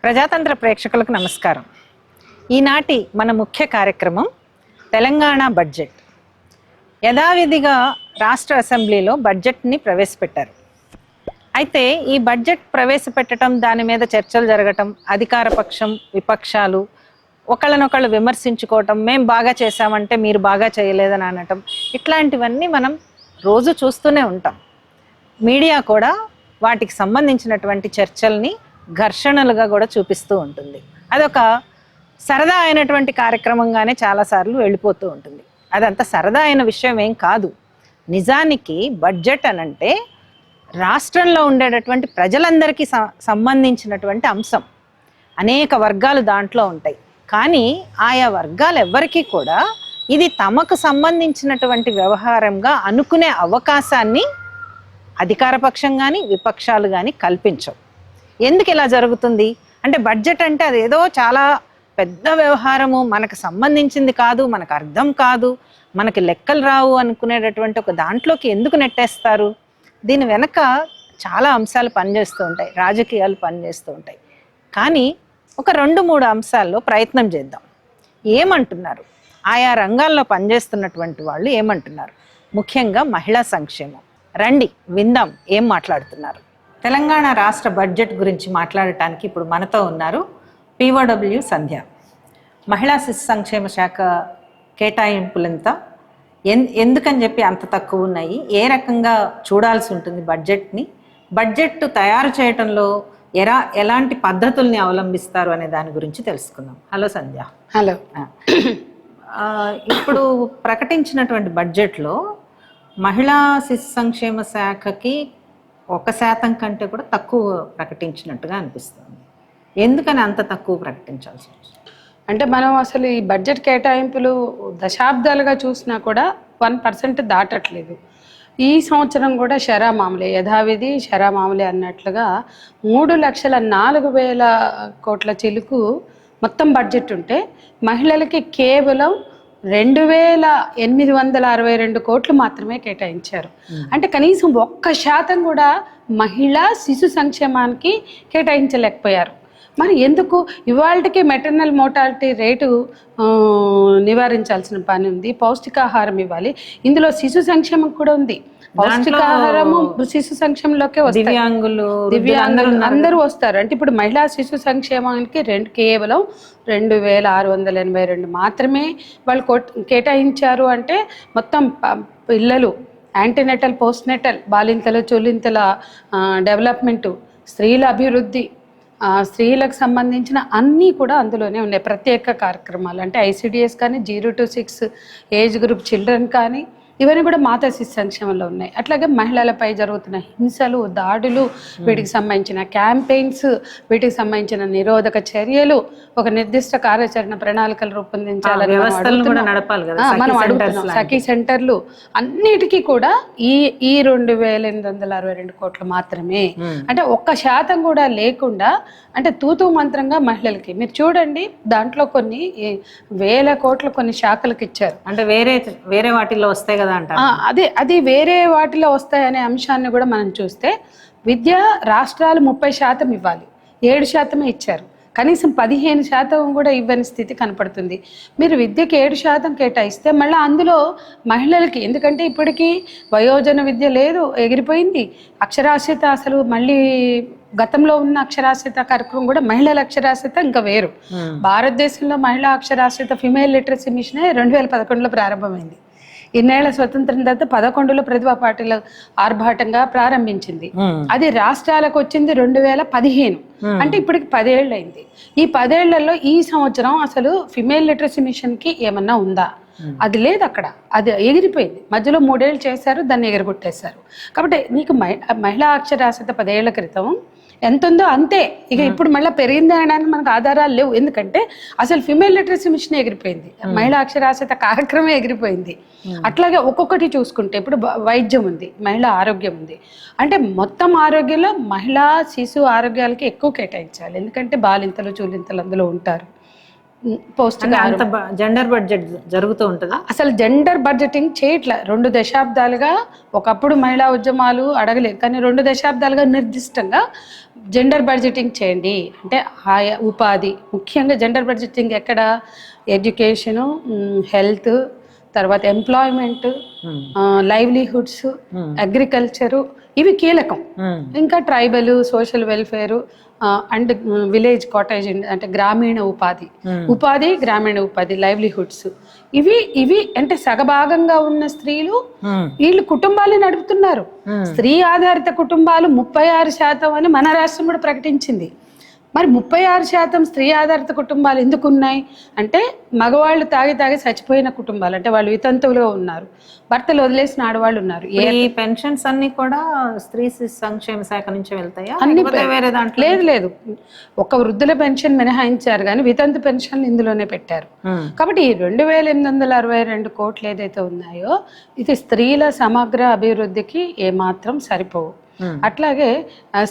ప్రజాతంత్ర ప్రేక్షకులకు నమస్కారం. ఈనాటి మన ముఖ్య కార్యక్రమం తెలంగాణ బడ్జెట్. యథావిధిగా రాష్ట్ర అసెంబ్లీలో బడ్జెట్ని ప్రవేశపెట్టారు. అయితే ఈ బడ్జెట్ ప్రవేశపెట్టడం, దాని మీద చర్చలు జరగటం, అధికార పక్షం విపక్షాలు ఒకళ్ళనొకళ్ళు విమర్శించుకోవటం, మేము బాగా చేశామంటే మీరు బాగా చేయలేదని అనటం, ఇట్లాంటివన్నీ మనం రోజు చూస్తూనే ఉంటాం. మీడియా కూడా వాటికి సంబంధించినటువంటి చర్చల్ని ఘర్షణలుగా కూడా చూపిస్తూ ఉంటుంది. అదొక సరదా అయినటువంటి కార్యక్రమంగానే చాలాసార్లు వెళ్ళిపోతూ ఉంటుంది. అదంత సరదా అయిన విషయం ఏం కాదు. నిజానికి బడ్జెట్ అనంటే రాష్ట్రంలో ఉండేటటువంటి ప్రజలందరికీ సంబంధించినటువంటి అంశం. అనేక వర్గాలు దాంట్లో ఉంటాయి. కానీ ఆయా వర్గాలు ఎవ్వరికీ కూడా ఇది తమకు సంబంధించినటువంటి వ్యవహారంగా అనుకునే అవకాశాన్ని అధికార పక్షం కానీ విపక్షాలు కానీ కల్పించవు. ఎందుకు ఇలా జరుగుతుంది అంటే, బడ్జెట్ అంటే అదేదో చాలా పెద్ద వ్యవహారము, మనకు సంబంధించింది కాదు, మనకు అర్థం కాదు, మనకి లెక్కలు రావు అనుకునేటటువంటి ఒక దాంట్లోకి ఎందుకు నెట్టేస్తారు? దీని వెనక చాలా అంశాలు పనిచేస్తూ ఉంటాయి, రాజకీయాలు పనిచేస్తూ ఉంటాయి. కానీ ఒక 2-3 అంశాల్లో ప్రయత్నం చేద్దాం. ఏమంటున్నారు ఆయా రంగాల్లో పనిచేస్తున్నటువంటి వాళ్ళు, ఏమంటున్నారు? ముఖ్యంగా మహిళా సంక్షేమం. రండి విందాం ఏం మాట్లాడుతున్నారు. తెలంగాణ రాష్ట్ర బడ్జెట్ గురించి మాట్లాడటానికి ఇప్పుడు మనతో ఉన్నారు POW సంధ్య. మహిళా శిశు సంక్షేమ శాఖ కేటాయింపులంతా ఎందుకని చెప్పి అంత తక్కువ ఉన్నాయి, ఏ రకంగా చూడాల్సి ఉంటుంది బడ్జెట్ని, బడ్జెట్ తయారు చేయటంలో ఎలాంటి పద్ధతుల్ని అవలంబిస్తారు అనే దాని గురించి తెలుసుకుందాం. హలో సంధ్య. హలో. ఇప్పుడు ప్రకటించినటువంటి బడ్జెట్లో మహిళా శిశు సంక్షేమ శాఖకి 1% కంటే కూడా తక్కువ ప్రకటించినట్టుగా అనిపిస్తుంది. ఎందుకని అంత తక్కువ ప్రకటించాల్సి వచ్చింది? అంటే మనం అసలు ఈ బడ్జెట్ కేటాయింపులు దశాబ్దాలుగా చూసినా కూడా 1% దాటట్లేదు. ఈ సంవత్సరం కూడా షరా మామూలే, యథావిధి షరా మామూలే అన్నట్లుగా 3,04,000 కోట్ల చిలుకు మొత్తం బడ్జెట్ ఉంటే మహిళలకి కేవలం 2,862 కోట్లు మాత్రమే కేటాయించారు. అంటే కనీసం 1% కూడా మహిళా శిశు సంక్షేమానికి కేటాయించలేకపోయారు. మరి ఎందుకు? ఇవాళకి మెటర్నల్ మోర్టాలిటీ రేటు నివారించాల్సిన పని ఉంది, పౌష్టికాహారం ఇవ్వాలి. ఇందులో శిశు సంక్షేమం కూడా ఉంది. పౌష్టికాహారము శిశు సంక్షేమంలోకే వస్తాయి. దివ్యాంగులు అందరూ వస్తారు. అంటే ఇప్పుడు మహిళా శిశు సంక్షేమానికి కేవలం 2,682 మాత్రమే వాళ్ళు కేటాయించారు. అంటే మొత్తం పిల్లలు, యాంటీనెటల్, పోస్ట్ నెటల్, బాలింతల చొల్లింతల డెవలప్మెంటు, స్త్రీల అభివృద్ధి, స్త్రీలకు సంబంధించిన అన్నీ కూడా అందులోనే ఉన్నాయి. ప్రత్యేక కార్యక్రమాలు అంటే ICDS కానీ, 0 to 6 ఏజ్ గ్రూప్ చిల్డ్రన్ కానీ, ఇవన్నీ కూడా మాతా శిశు సంక్షేమంలో ఉన్నాయి. అట్లాగే మహిళలపై జరుగుతున్న హింసలు, దాడులు, వీటికి సంబంధించిన క్యాంపెయిన్స్, వీటికి సంబంధించిన నిరోధక చర్యలు, ఒక నిర్దిష్ట కార్యాచరణ ప్రణాళికలు రూపొందించాలని మనం అడుగుతున్నాం. సఖీ సెంటర్లు అన్నిటికీ కూడా ఈ 2,862 కోట్లు మాత్రమే. అంటే 1% కూడా లేకుండా, అంటే తూతూ మంత్రంగా మహిళలకి మీరు చూడండి, దాంట్లో కొన్ని 1,000 కోట్లు కొన్ని శాఖలకు ఇచ్చారు. అంటే వేరే వాటిల్లో వస్తాయి కదా అంట. అది వేరే వాటిలో వస్తాయనే అంశాన్ని కూడా మనం చూస్తే, విద్య రాష్ట్రాలు 30% ఇవ్వాలి, 7% ఇచ్చారు. కనీసం 15% కూడా ఇవ్వని స్థితి కనపడుతుంది. మీరు విద్యకి 7% కేటాయిస్తే మళ్ళీ అందులో మహిళలకి, ఎందుకంటే ఇప్పటికీ వయోజన విద్య లేదు, ఎగిరిపోయింది. అక్షరాస్యత అసలు మళ్ళీ గతంలో ఉన్న అక్షరాస్యత కార్యక్రమం కూడా, మహిళల అక్షరాస్యత ఇంకా వేరు. భారతదేశంలో మహిళా అక్షరాస్యత ఫిమేల్ లిటరసీ మిషనే 2011లో ప్రారంభమైంది. ఇన్నేళ్ల స్వతంత్రం తర్వాత 11లో ప్రతిభా పాటిల్ ఆర్భాటంగా ప్రారంభించింది. అది రాష్ట్రాలకు వచ్చింది 2015. అంటే ఇప్పటికి 10 ఏళ్ళు అయింది. ఈ 10 ఏళ్లలో ఈ సంవత్సరం అసలు ఫిమేల్ లిటరసీ మిషన్ కి ఏమన్నా ఉందా? అది లేదు అక్కడ, అది ఎగిరిపోయింది. మధ్యలో 3 ఏళ్ళు చేశారు, దాన్ని ఎగిరిగొట్టేశారు. కాబట్టి నీకు మహిళా అక్షరాస్యత 10 ఏళ్ల క్రితం ఎంత ఉందో అంతే. ఇక ఇప్పుడు మళ్ళీ పెరిగింది అనడానికి మనకు ఆధారాలు లేవు. ఎందుకంటే అసలు ఫిమేల్ లిటరసీ మిషన్ ఎగిరిపోయింది, మహిళా అక్షరాస్యత కార్యక్రమం ఎగిరిపోయింది. అట్లాగే ఒక్కొక్కటి చూసుకుంటే ఇప్పుడు వైద్యం ఉంది, మహిళా ఆరోగ్యం ఉంది. అంటే మొత్తం ఆరోగ్యంలో మహిళా శిశు ఆరోగ్యాలకి ఎక్కువ కేటాయించాలి. ఎందుకంటే బాలింతలు చూలింతలు అందులో ఉంటారు. పౌష్టిక జెండర్ బడ్జెట్ జరుగుతూ ఉంటుందా? అసలు జెండర్ బడ్జెటింగ్ చేయట్లే. 2 దశాబ్దాలుగా ఒకప్పుడు మహిళా ఉద్యమాలు అడగలేదు, కానీ 2 దశాబ్దాలుగా నిర్దిష్టంగా జెండర్ బడ్జెటింగ్ చేయండి అంటే ఆయా ఉపాధి, ముఖ్యంగా జెండర్ బడ్జెటింగ్ ఎక్కడ, ఎడ్యుకేషను, హెల్త్, తర్వాత ఎంప్లాయ్మెంట్, లైవ్లీహుడ్స్, అగ్రికల్చరు, ఇవి కీలకం. ఇంకా tribal, social welfare and village cottage అంటే గ్రామీణ ఉపాధి, గ్రామీణ ఉపాధి, లైవ్లీహుడ్స్, ఇవి అంటే సగభాగంగా ఉన్న స్త్రీలు వీళ్ళు కుటుంబాలు నడుపుతున్నారు. స్త్రీ ఆధారిత కుటుంబాలు 36% అని మన రాష్ట్రం కూడా ప్రకటించింది. మరి 36% స్త్రీ ఆధారిత కుటుంబాలు ఎందుకు ఉన్నాయి అంటే మగవాళ్ళు తాగి చచ్చిపోయిన కుటుంబాలు, అంటే వాళ్ళు వితంతువులుగా ఉన్నారు, భర్తలు వదిలేసిన ఆడవాళ్ళు ఉన్నారు. ఈ పెన్షన్స్ అన్ని కూడా స్త్రీ సంక్షేమ శాఖ నుంచి వెళ్తాయా? వేరే దాంట్లో లేదు, ఒక వృద్ధుల పెన్షన్ మినహాయించారు కానీ వితంతు పెన్షన్లు ఇందులోనే పెట్టారు. కాబట్టి ఈ 2862 కోట్లు ఏదైతే ఉన్నాయో ఇది స్త్రీల సమగ్ర అభివృద్ధికి ఏమాత్రం సరిపోవు. అట్లాగే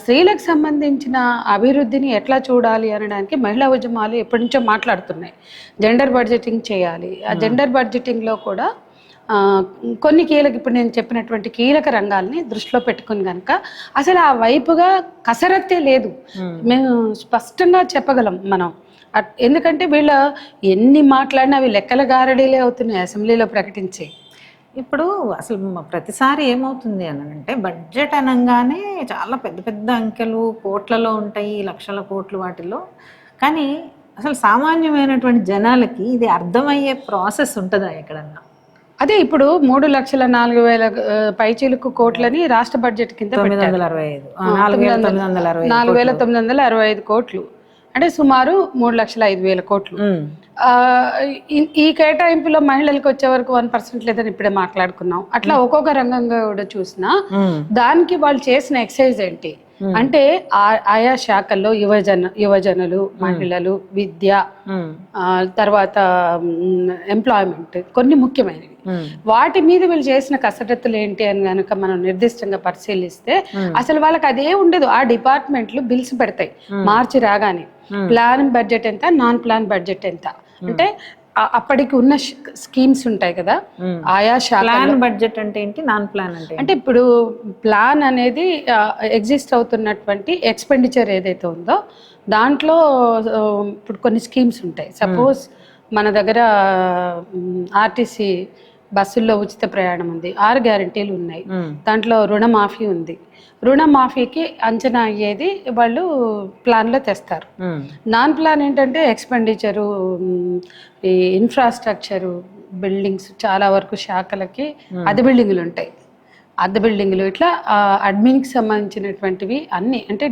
స్త్రీలకు సంబంధించిన అభివృద్ధిని ఎట్లా చూడాలి అనడానికి మహిళా ఉద్యమాలు ఎప్పటి నుంచో మాట్లాడుతున్నాయి. జెండర్ బడ్జెటింగ్ చేయాలి. ఆ జెండర్ బడ్జెటింగ్లో కూడా కొన్ని ఇప్పుడు నేను చెప్పినటువంటి కీలక రంగాల్ని దృష్టిలో పెట్టుకుని కనుక అసలు ఆ వైపుగా కసరత్తే లేదు. మేము స్పష్టంగా చెప్పగలం మనం. ఎందుకంటే వీళ్ళ ఎన్ని మాట్లాడినా అవి లెక్కల గారడీలే అవుతున్నాయి అసెంబ్లీలో ప్రకటించి. ఇప్పుడు అసలు ప్రతిసారి ఏమవుతుంది అని అంటే బడ్జెట్ అనగానే చాలా పెద్ద పెద్ద అంకెలు కోట్లలో ఉంటాయి, లక్షల కోట్లు వాటిల్లో. కానీ అసలు సామాన్యమైనటువంటి జనాలకి ఇది అర్థమయ్యే ప్రాసెస్ ఉంటుందా ఎక్కడన్నా? అదే ఇప్పుడు 3,04,000 పైచీలకు కోట్లని రాష్ట్ర బడ్జెట్ కింద 4,965 కోట్లు, అంటే సుమారు 3,05,000 కోట్లు. ఈ కేటాయింపులో మహిళలకు వచ్చే వరకు 1% లేదని ఇప్పుడే మాట్లాడుకున్నాం. అట్లా ఒక్కొక్క రంగంగా కూడా చూసినా దానికి వాళ్ళు చేసిన ఎక్సైజ్ ఏంటి అంటే ఆయా శాఖల్లో యువజనులు, మహిళలు, విద్య, తర్వాత ఎంప్లాయ్మెంట్, కొన్ని ముఖ్యమైనవి. వాటి మీద వీళ్ళు చేసిన కసరత్తులు ఏంటి అని కనుక మనం నిర్దిష్టంగా పరిశీలిస్తే అసలు వాళ్ళకి అదే ఉండదు. ఆ డిపార్ట్మెంట్లు బిల్స్ పెడతాయి మార్చి రాగానే, ప్లాన్ బడ్జెట్ ఎంత, నాన్ ప్లాన్ బడ్జెట్ ఎంత, అంటే అప్పటికి ఉన్న స్కీమ్స్ ఉంటాయి కదా ఆయా ప్లాన్ బడ్జెట్ అంటే ఏంటి, నాన్ ప్లాన్ అంటే ఇప్పుడు ప్లాన్ అనేది ఎగ్జిస్ట్ అవుతున్నటువంటి ఎక్స్పెండిచర్ ఏదైతే ఉందో దాంట్లో ఇప్పుడు కొన్ని స్కీమ్స్ ఉంటాయి. సపోజ్ మన దగ్గర ఆర్టీసీ బస్సుల్లో ఉచిత ప్రయాణం ఉంది, 6 గ్యారెంటీలు ఉన్నాయి, దాంట్లో రుణమాఫీ ఉంది. రుణమాఫీకి అంచనా అయ్యేది వాళ్ళు ప్లాన్లో తెస్తారు. నాన్ ప్లాన్ ఏంటంటే ఎక్స్పెండిచరు, ఈ ఇన్ఫ్రాస్ట్రక్చరు, బిల్డింగ్స్, చాలా వరకు శాఖలకి అద్దె బిల్డింగులు ఉంటాయి, అద్దె బిల్డింగులు, ఇట్లా అడ్మిన్కి సంబంధించినటువంటివి అన్నీ. అంటే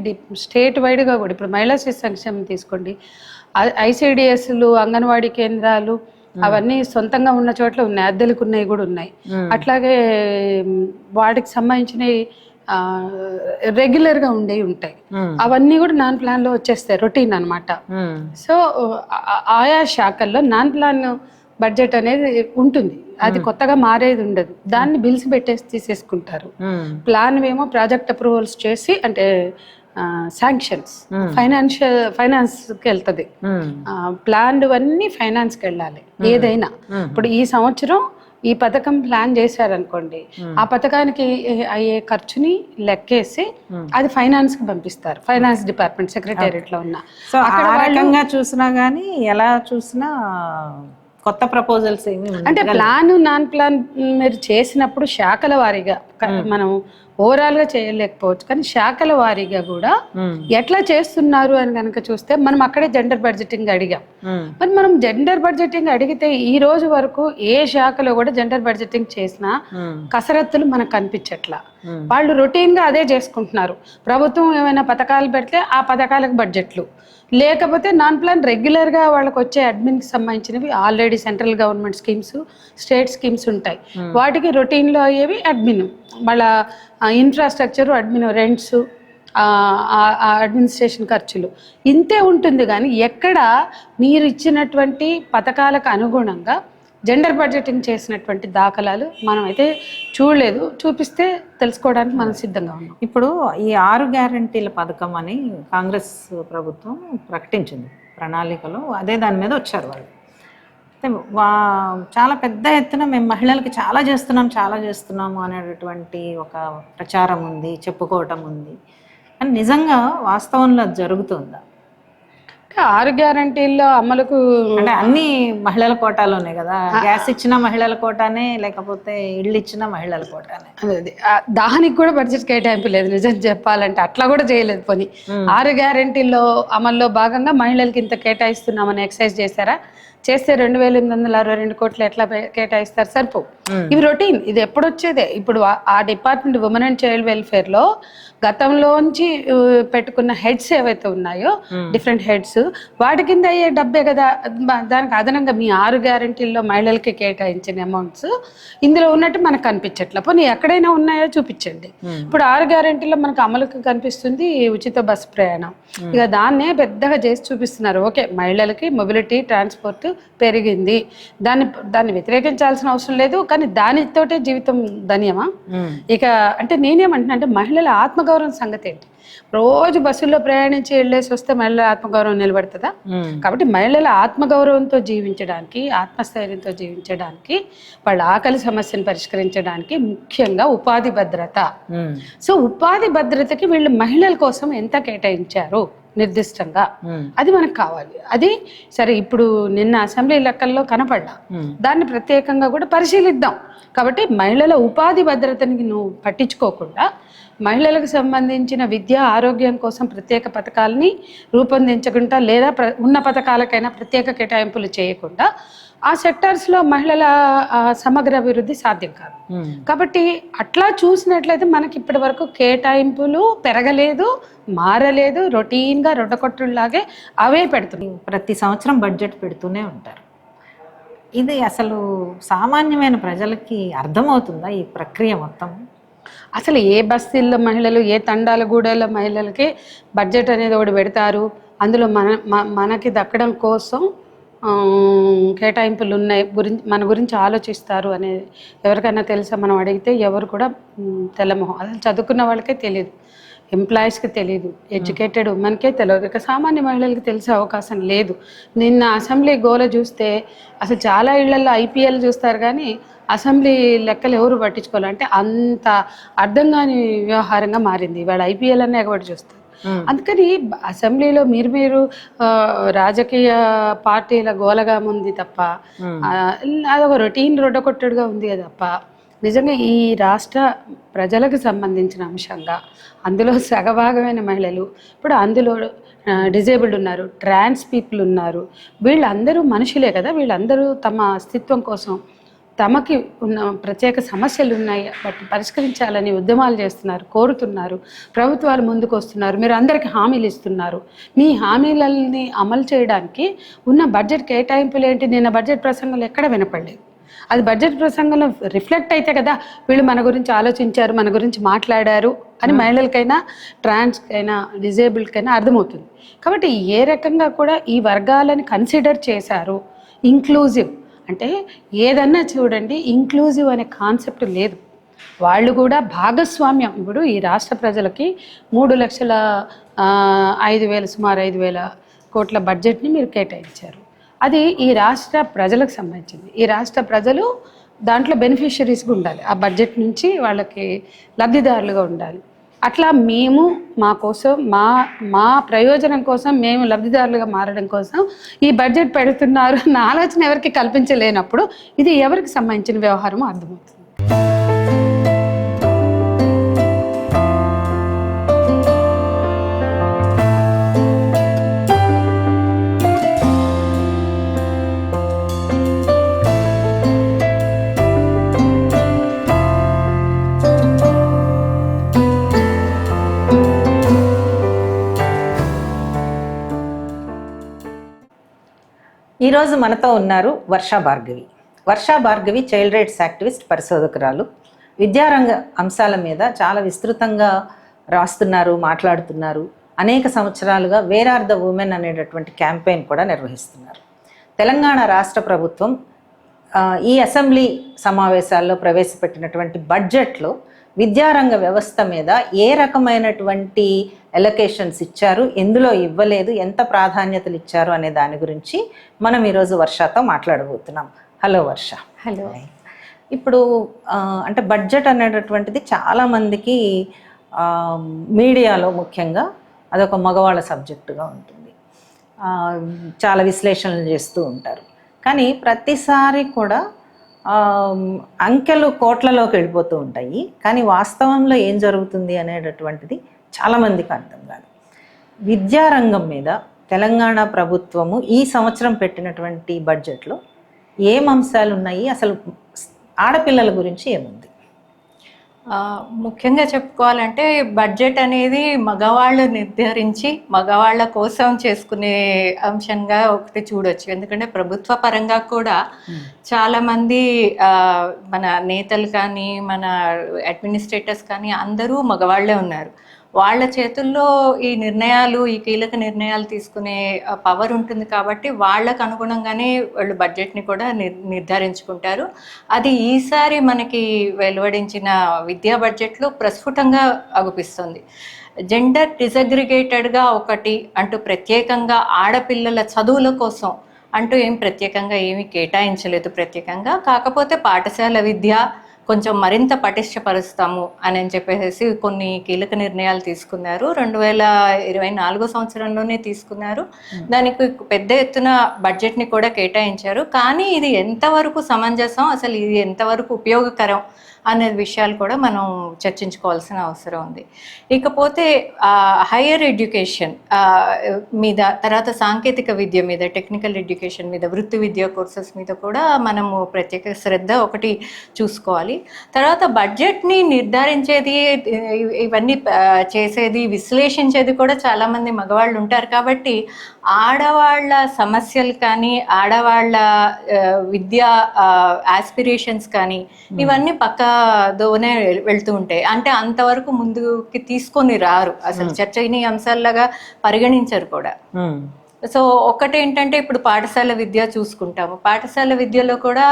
స్టేట్ వైడ్గా కూడా ఇప్పుడు మహిళా శిశు సంక్షేమం తీసుకోండి, ఐసిడిఎస్లు, అంగన్వాడీ కేంద్రాలు అవన్నీ సొంతంగా ఉన్న చోట్ల ఉన్నాయి, అద్దెలకు ఉన్నాయి కూడా ఉన్నాయి. అట్లాగే వాటికి సంబంధించినవి రెగ్యులర్గా ఉండేవి ఉంటాయి, అవన్నీ కూడా నాన్ ప్లాన్ లో వచ్చేస్తాయి, రొటీన్ అనమాట. సో ఆయా శాఖల్లో నాన్ ప్లాన్ బడ్జెట్ అనేది ఉంటుంది, అది కొత్తగా మారేది ఉండదు. దాన్ని బిల్స్ పెట్టేసి తీసేసుకుంటారు. ప్లాన్ ఏమో ప్రాజెక్ట్ అప్రూవల్స్ చేసి, అంటే శాంక్షన్స్ ఫైనాన్స్కి వెళ్తుంది. ప్లాన్ అన్నీ ఫైనాన్స్కి వెళ్ళాలి ఏదైనా. ఇప్పుడు ఈ సంవత్సరం ఈ పథకం ప్లాన్ చేశారనుకోండి, ఆ పథకానికి అయ్యే ఖర్చుని లెక్కేసి అది ఫైనాన్స్ కి పంపిస్తారు, ఫైనాన్స్ డిపార్ట్మెంట్ సెక్రటేరియట్ లో ఉన్న. సో అక్కడ రకంగా చూసినా గానీ ఎలా చూసినా కొత్త ప్రపోజల్స్ ఏమి, అంటే ప్లాన్ నాన్ ప్లాన్ మీరు చేసినప్పుడు శాఖల వారీగా మనం ఓవరాల్గా చేయలేకపోవచ్చు, కానీ శాఖల వారీగా కూడా ఎట్లా చేస్తున్నారు అని కనుక చూస్తే మనం అక్కడే జెండర్ బడ్జెటింగ్ అడిగాం. మరి మనం జెండర్ బడ్జెటింగ్ అడిగితే ఈ రోజు వరకు ఏ శాఖలో కూడా జెండర్ బడ్జెటింగ్ చేసినా కసరత్తులు మనకు కనిపించట్లా. వాళ్ళు రొటీన్గా అదే చేసుకుంటున్నారు. ప్రభుత్వం ఏమైనా పథకాలు పెడితే ఆ పథకాలకు బడ్జెట్లు, లేకపోతే నాన్ ప్లాన్ రెగ్యులర్గా వాళ్ళకి వచ్చే అడ్మిన్కి సంబంధించినవి already central government schemes, state schemes ఉంటాయి. వాటికి రొటీన్లో అయ్యేవి అడ్మిన్, వాళ్ళ ఇన్ఫ్రాస్ట్రక్చరు, అడ్మిన్ రెంట్స్, అడ్మినిస్ట్రేషన్ ఖర్చులు ఇంతే ఉంటుంది. కానీ ఎక్కడ మీరు ఇచ్చినటువంటి పథకాలకు అనుగుణంగా జెండర్ బడ్జెటింగ్ చేసినటువంటి దాఖలాలు మనం అయితే చూడలేదు. చూపిస్తే తెలుసుకోవడానికి మనం సిద్ధంగా ఉన్నాం. ఇప్పుడు ఈ 6 గ్యారంటీల పథకం అని కాంగ్రెస్ ప్రభుత్వం ప్రకటించింది ప్రణాళికలో, అదే దాని మీద వచ్చారు వాళ్ళు. అయితే చాలా పెద్ద ఎత్తున మేము మహిళలకి చాలా చేస్తున్నాము అనేటటువంటి ఒక ప్రచారం ఉంది, చెప్పుకోవటం ఉంది. కానీ నిజంగా వాస్తవంలో అది జరుగుతుందా? 6 గ్యారంటీల్లో అమలుకు అంటే అన్ని మహిళల కోటాలోనే కదా, గ్యాస్ ఇచ్చిన మహిళల కోటానే, లేకపోతే ఇళ్ళు ఇచ్చిన మహిళల కోటానే. అదే దానికి కూడా బడ్జెట్ కేటాయింపు లేదు నిజం చెప్పాలంటే. అట్లా కూడా చేయలేదు. పోనీ 6 గ్యారంటీల్లో అమల్లో భాగంగా మహిళలకి ఇంత కేటాయిస్తున్నామని ఎక్సైజ్ చేశారా? చేస్తే 2,862 కోట్లు ఎట్లా కేటాయిస్తారు? సరిపో. ఇవి రొటీన్, ఇది ఎప్పుడు వచ్చేదే. ఇప్పుడు ఆ డిపార్ట్మెంట్ ఉమెన్ అండ్ చైల్డ్ వెల్ఫేర్లో గతంలోంచి పెట్టుకున్న హెడ్స్ ఏవైతే ఉన్నాయో, డిఫరెంట్ హెడ్స్, వాటి కింద అయ్యే డబ్బే కదా. దానికి అదనంగా మీ 6 గ్యారంటీల్లో మహిళలకి కేటాయించిన అమౌంట్స్ ఇందులో ఉన్నట్టు మనకు కనిపించట్లా. పోనీ ఎక్కడైనా ఉన్నాయో చూపించండి. ఇప్పుడు 6 గ్యారంటీల్లో మనకు అమలుకి కనిపిస్తుంది ఉచిత బస్సు ప్రయాణం. ఇక దాన్నే పెద్దగా చేసి చూపిస్తున్నారు. ఓకే, మహిళలకి మొబిలిటీ, ట్రాన్స్పోర్ట్ పెరిగింది, దాన్ని వ్యతిరేకించాల్సిన అవసరం లేదు, కానీ దానితోటే జీవితం ధన్యమా? ఇక అంటే నేనేమంటున్నా అంటే మహిళల ఆత్మగౌరవం సంగతి ఏంటి? రోజు బస్సుల్లో ప్రయాణించి వెళ్ళేసి వస్తే మహిళల ఆత్మగౌరవం నిలబడుతుందా? కాబట్టి మహిళల ఆత్మగౌరవంతో జీవించడానికి, ఆత్మస్థైర్యంతో జీవించడానికి, వాళ్ళ ఆకలి సమస్యను పరిష్కరించడానికి ముఖ్యంగా ఉపాధి భద్రత. సో ఉపాధి భద్రతకి వీళ్ళు మహిళల కోసం ఎంత కేటాయించారు నిర్దిష్టంగా, అది మనకు కావాలి. అది సరే, ఇప్పుడు నిన్న అసెంబ్లీ లెక్కల్లో కనపడ్డా, దాన్ని ప్రత్యేకంగా కూడా పరిశీలిద్దాం. కాబట్టి మహిళల ఉపాధి భద్రతని నువ్వు పట్టించుకోకుండా మహిళలకు సంబంధించిన విద్య, ఆరోగ్యం కోసం ప్రత్యేక పథకాలని రూపొందించకుండా, లేదా ఉన్న పథకాలకైనా ప్రత్యేక కేటాయింపులు చేయకుండా ఆ సెక్టార్స్లో మహిళల సమగ్ర అభివృద్ధి సాధ్యం కాదు. కాబట్టి అట్లా చూసినట్లయితే మనకి ఇప్పటి వరకు కేటాయింపులు పెరగలేదు, మారలేదు, రొటీన్గా రొడ్డకొట్టులాగే అవే పెడుతున్నాయి. ప్రతి సంవత్సరం బడ్జెట్ పెడుతూనే ఉంటారు. ఇది అసలు సామాన్యమైన ప్రజలకి అర్థమవుతుందా ఈ ప్రక్రియ మొత్తం? అసలు ఏ బస్తీల్లో మహిళలు, ఏ తండాల గూడెల మహిళలకి బడ్జెట్ అనేది ఒకటి పెడతారు, అందులో మనకి దక్కడం కోసం కేటాయింపులు ఉన్నాయి, మన గురించి ఆలోచిస్తారు అనేది ఎవరికైనా తెలుసా? మనం అడిగితే ఎవరు కూడా తెల్లమొహం. అసలు చదువుకున్న వాళ్ళకే తెలియదు, ఎంప్లాయీస్కి తెలియదు, ఎడ్యుకేటెడ్ ఉమెన్కే తెలియదు, ఇక సామాన్య మహిళలకి తెలిసే అవకాశం లేదు. నిన్న అసెంబ్లీ గోల చూస్తే అసలు చాలా ఇళ్లలో ఐపీఎల్ చూస్తారు, కానీ అసెంబ్లీ లెక్కలు ఎవరు పట్టించుకోవాలి. అంటే అంత అర్థం కాని వ్యవహారంగా మారింది. ఇవాళ ఐపీఎల్ అనే ఎగబడి చూస్తారు. అందుకని అసెంబ్లీలో మీరు రాజకీయ పార్టీల గోలగా ఉంది తప్ప, అదొక రొటీన్ రొడ్డకొట్టుడుగా ఉంది తప్ప, నిజంగా ఈ రాష్ట్ర ప్రజలకు సంబంధించిన అంశంగా అందులో సగభాగమైన మహిళలు, ఇప్పుడు అందులో డిజేబుల్డ్ ఉన్నారు, ట్రాన్స్ పీపుల్ ఉన్నారు, వీళ్ళందరూ మనుషులే కదా. వీళ్ళందరూ తమ అస్తిత్వం కోసం తమకి ఉన్న ప్రత్యేక సమస్యలు ఉన్నాయి, వాటిని పరిష్కరించాలని ఉద్యమాలు చేస్తున్నారు, కోరుతున్నారు, ప్రభుత్వాలు ముందుకు వస్తున్నారు, మీరు అందరికీ హామీలు ఇస్తున్నారు. మీ హామీలని అమలు చేయడానికి ఉన్న బడ్జెట్ కేటాయింపులు ఏంటి? నిన్న బడ్జెట్ ప్రసంగంలో ఎక్కడ వినపడలేదు. అది బడ్జెట్ ప్రసంగంలో రిఫ్లెక్ట్ అయితే కదా వీళ్ళు మన గురించి ఆలోచించారు, మన గురించి మాట్లాడారు అని మహిళలకైనా, ట్రాన్స్కైనా, డిజేబుల్డ్కైనా అర్థమవుతుంది. కాబట్టి ఏ రకంగా కూడా ఈ వర్గాలని కన్సిడర్ చేశారు. ఇంక్లూజివ్ అంటే ఏదన్నా చూడండి, ఇంక్లూజివ్ అనే కాన్సెప్ట్ లేదు. వాళ్ళు కూడా భాగస్వామ్యం. ఇప్పుడు ఈ రాష్ట్ర ప్రజలకి 3,05,000 సుమారు 5,000 కోట్ల బడ్జెట్ని మీరు కేటాయించారు. అది ఈ రాష్ట్ర ప్రజలకు సంబంధించింది. ఈ రాష్ట్ర ప్రజలు దాంట్లో బెనిఫిషరీస్గా ఉండాలి, ఆ బడ్జెట్ నుంచి వాళ్ళకి లబ్ధిదారులుగా ఉండాలి. అట్లా మేము మా కోసం, మా ప్రయోజనం కోసం, మేము లబ్ధిదారులుగా మారడం కోసం ఈ బడ్జెట్ పెడుతున్నారు అన్న ఆలోచన ఎవరికి కల్పించలేనప్పుడు ఇది ఎవరికి సంబంధించిన వ్యవహారమో అర్థమవుతుంది. ఈరోజు మనతో ఉన్నారు వర్షా భార్గవి. వర్షా భార్గవి చైల్డ్ రైట్స్ యాక్టివిస్ట్, పరిశోధకురాలు. విద్యారంగ అంశాల మీద చాలా విస్తృతంగా రాస్తున్నారు, మాట్లాడుతున్నారు. అనేక సంవత్సరాలుగా వేర్ ఆర్ ద ఉమెన్ అనేటటువంటి క్యాంపెయిన్ కూడా నిర్వహిస్తున్నారు. తెలంగాణ రాష్ట్ర ప్రభుత్వం ఈ అసెంబ్లీ సమావేశాల్లో ప్రవేశపెట్టినటువంటి బడ్జెట్లో విద్యారంగ వ్యవస్థ మీద ఏ రకమైనటువంటి ఎలొకేషన్స్ ఇచ్చారు, ఎందులో ఇవ్వలేదు, ఎంత ప్రాధాన్యతలు ఇచ్చారు అనే దాని గురించి మనం ఈరోజు వర్షతో మాట్లాడబోతున్నాం. హలో వర్ష. హలో. ఇప్పుడు అంటే బడ్జెట్ అనేటటువంటిది చాలామందికి మీడియాలో ముఖ్యంగా అదొక మగవాళ్ళ సబ్జెక్టుగా ఉంటుంది. చాలా విశ్లేషణలు చేస్తూ ఉంటారు. కానీ ప్రతిసారి కూడా అంకెలు కోట్లలోకి వెళ్ళిపోతూ ఉంటాయి. కానీ వాస్తవంలో ఏం జరుగుతుంది అనేటటువంటిది చాలామందికి అర్థం కాదు. విద్యారంగం మీద తెలంగాణ ప్రభుత్వము ఈ సంవత్సరం పెట్టినటువంటి బడ్జెట్లో ఏం అంశాలు ఉన్నాయి, అసలు ఆడపిల్లల గురించి ఏముంది? ముఖ్యంగా చెప్పుకోవాలంటే బడ్జెట్ అనేది మగవాళ్ళు నిర్ధారించి మగవాళ్ళ కోసం చేసుకునే అంశంగా ఒకటి చూడొచ్చు. ఎందుకంటే ప్రభుత్వ పరంగా కూడా చాలామంది మన నేతలు కానీ మన అడ్మినిస్ట్రేటర్స్ కానీ అందరూ మగవాళ్లే ఉన్నారు. వాళ్ళ చేతుల్లో ఈ నిర్ణయాలు, ఈ కీలక నిర్ణయాలు తీసుకునే పవర్ ఉంటుంది. కాబట్టి వాళ్ళకు అనుగుణంగానే వాళ్ళు బడ్జెట్ని కూడా నిర్ధారించుకుంటారు. అది ఈసారి మనకి వెలువడించిన విద్యా బడ్జెట్లో ప్రస్ఫుటంగా అగుపిస్తుంది. జెండర్ డిసగ్రిగేటెడ్గా ఒకటి అంటూ ప్రత్యేకంగా ఆడపిల్లల చదువుల కోసం అంటూ ప్రత్యేకంగా ఏమీ కేటాయించలేదు ప్రత్యేకంగా. కాకపోతే పాఠశాల విద్య కొంచెం మరింత పటిష్టపరుస్తాము అని చెప్పేసి కొన్ని కీలక నిర్ణయాలు తీసుకున్నారు. 2024 సంవత్సరంలోనే తీసుకున్నారు. దానికి పెద్ద ఎత్తున బడ్జెట్ని కూడా కేటాయించారు. కానీ ఇది ఎంతవరకు సమంజసం, అసలు ఇది ఎంతవరకు ఉపయోగకరం అనే విషయాలు కూడా మనం చర్చించుకోవాల్సిన అవసరం ఉంది. ఇకపోతే హైయర్ ఎడ్యుకేషన్ మీద, తర్వాత సాంకేతిక విద్య మీద, టెక్నికల్ ఎడ్యుకేషన్ మీద, వృత్తి విద్యా కోర్సెస్ మీద కూడా మనము ప్రత్యేక శ్రద్ధ ఒకటి చూసుకోవాలి. తర్వాత బడ్జెట్ని నిర్ధారించేది, ఇవన్నీ చేసేది, విశ్లేషించేది కూడా చాలామంది మగవాళ్ళు ఉంటారు. కాబట్టి ఆడవాళ్ళ సమస్యలు కానీ, ఆడవాళ్ళ విద్యా ఆస్పిరేషన్స్ కానీ ఇవన్నీ పక్కదోనే వెళ్తూ ఉంటాయి. అంటే అంతవరకు ముందుకి తీసుకొని రారు, అసలు చర్చనీయ అంశాల్లాగా పరిగణించరు కూడా. సో ఒకటేంటంటే ఇప్పుడు పాఠశాల విద్య చూసుకుంటాము. పాఠశాల విద్యలో కూడా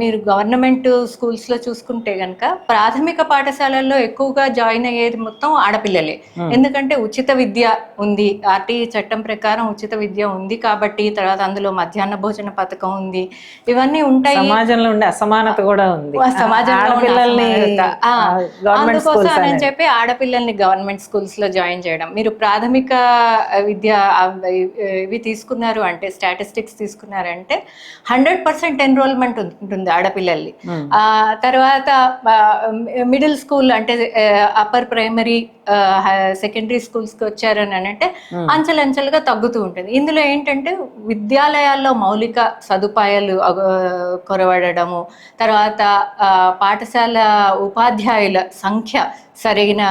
మీరు గవర్నమెంట్ స్కూల్స్లో చూసుకుంటే కనుక ప్రాథమిక పాఠశాలల్లో ఎక్కువగా జాయిన్ అయ్యేది మొత్తం ఆడపిల్లలే. ఎందుకంటే ఉచిత విద్య ఉంది, ఆర్టీ చట్టం ప్రకారం ఉచిత విద్య ఉంది కాబట్టి. తర్వాత అందులో మధ్యాహ్న భోజన పథకం ఉంది, ఇవన్నీ ఉంటాయి. సమాజంలో ఉండే అసమానత కూడా ఉంది. అందుకోసం అని చెప్పి ఆడపిల్లల్ని గవర్నమెంట్ స్కూల్స్ లో జాయిన్ చేయడం. మీరు ప్రాథమిక విద్య ఇవి తీసుకున్నారు అంటే, స్టాటిస్టిక్స్ తీసుకున్నారంటే 100% ఎన్రోల్మెంట్ ఉంటుంది ఆడపిల్లల్ని. తర్వాత మిడిల్ స్కూల్ అంటే అప్పర్ ప్రైమరీ, సెకండరీ స్కూల్స్కి వచ్చారని అంటే అంచెలంచెలుగా తగ్గుతూ ఉంటుంది. ఇందులో ఏంటంటే విద్యాలయాల్లో మౌలిక సదుపాయాలు కొరవడము, తర్వాత పాఠశాల ఉపాధ్యాయుల సంఖ్య సరైన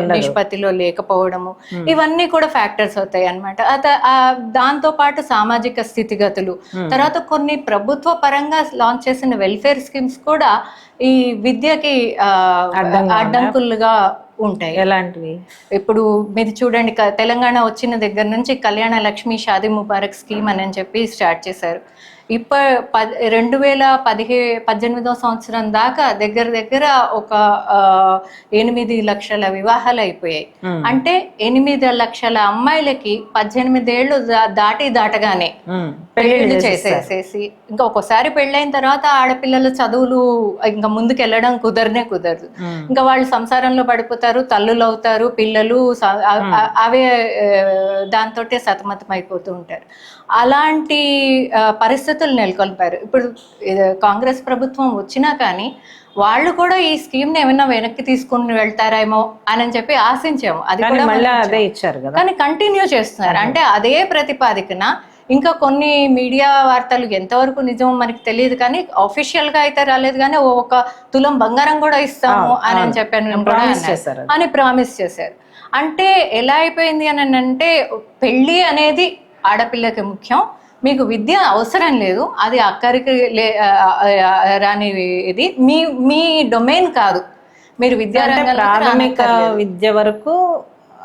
నిష్పత్తిలో లేకపోవడము, ఇవన్నీ కూడా ఫ్యాక్టర్స్ అవుతాయి అన్నమాట. దాంతో పాటు సామాజిక స్థితిగతులు, తర్వాత కొన్ని ప్రభుత్వ పరంగా లాంచ్ చేసిన వెల్ఫేర్ స్కీమ్స్ కూడా ఈ విద్యకి అడ్డంకులుగా ఉంటాయి. ఎలాంటివి? ఇప్పుడు మీరు చూడండి, తెలంగాణ వచ్చిన దగ్గర నుంచి కళ్యాణ లక్ష్మి, షాదీ ముబారక్ స్కీమ్ అని చెప్పి స్టార్ట్ చేశారు. 2018 సంవత్సరం దాకా దగ్గర ఒక 8 లక్షల వివాహాలు అయిపోయాయి. అంటే 8 లక్షల అమ్మాయిలకి 18 ఏళ్ళు దాటగానే పెళ్లిళ్ళు చేసేసేసి, ఇంకా ఒక్కోసారి పెళ్ళైన తర్వాత ఆడపిల్లల చదువులు ఇంకా ముందుకు వెళ్ళడం కుదరదు. ఇంకా వాళ్ళు సంసారంలో పడిపోతారు, తల్లులు అవుతారు, పిల్లలు అవే దాంతో సతమతం అయిపోతూ ఉంటారు. అలాంటి పరిస్థితులు నెలకొల్పారు. ఇప్పుడు కాంగ్రెస్ ప్రభుత్వం వచ్చినా కానీ వాళ్ళు కూడా ఈ స్కీమ్ ని ఏమైనా వెనక్కి తీసుకుని వెళ్తారేమో అని చెప్పి ఆశించాము. అది కూడా అదే ఇచ్చారు కదా, కానీ కంటిన్యూ చేస్తున్నారు. అంటే అదే ప్రతిపాదికన ఇంకా కొన్ని మీడియా వార్తలు ఎంతవరకు నిజం మనకి తెలియదు, కానీ అఫీషియల్ గా అయితే రాలేదు. కానీ 1 తులం బంగారం కూడా ఇస్తాము అని చెప్పాను అని ప్రామిస్ చేశారు. అంటే ఎలా అయిపోయింది అని అంటే, పెళ్లి అనేది ఆడపిల్లకి ముఖ్యం, మీకు విద్య అవసరం లేదు, అది అక్కడికి రాని ఇది మీ మీ డొమైన్ కాదు, మీరు ప్రాథమిక విద్య వరకు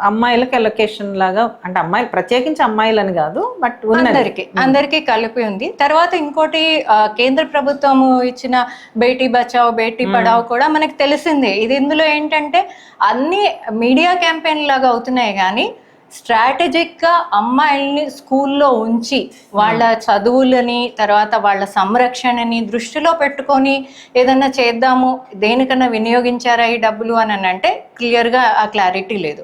అమ్మాయిలకు ఎలొకేషన్ లాగా, అంటే అమ్మాయిలు ప్రత్యేకించి అమ్మాయిలని కాదు, బట్ అందరికీ కలిపి ఉంది. తర్వాత ఇంకోటి కేంద్ర ప్రభుత్వం ఇచ్చిన బేటీ బచావ్ బేటీ పడావ్ కూడా మనకి తెలిసిందే. ఇది ఇందులో ఏంటంటే అన్ని మీడియా క్యాంపెయిన్ లాగా అవుతున్నాయి, కానీ స్ట్రాటజిక్గా అమ్మాయిల్ని స్కూల్లో ఉంచి వాళ్ళ చదువులని తర్వాత వాళ్ళ సంరక్షణని దృష్టిలో పెట్టుకొని ఏదన్నా చేద్దాము, దేనికన్నా వినియోగించారా ఈ డబ్బులు అని అంటే క్లియర్గా ఆ క్లారిటీ లేదు.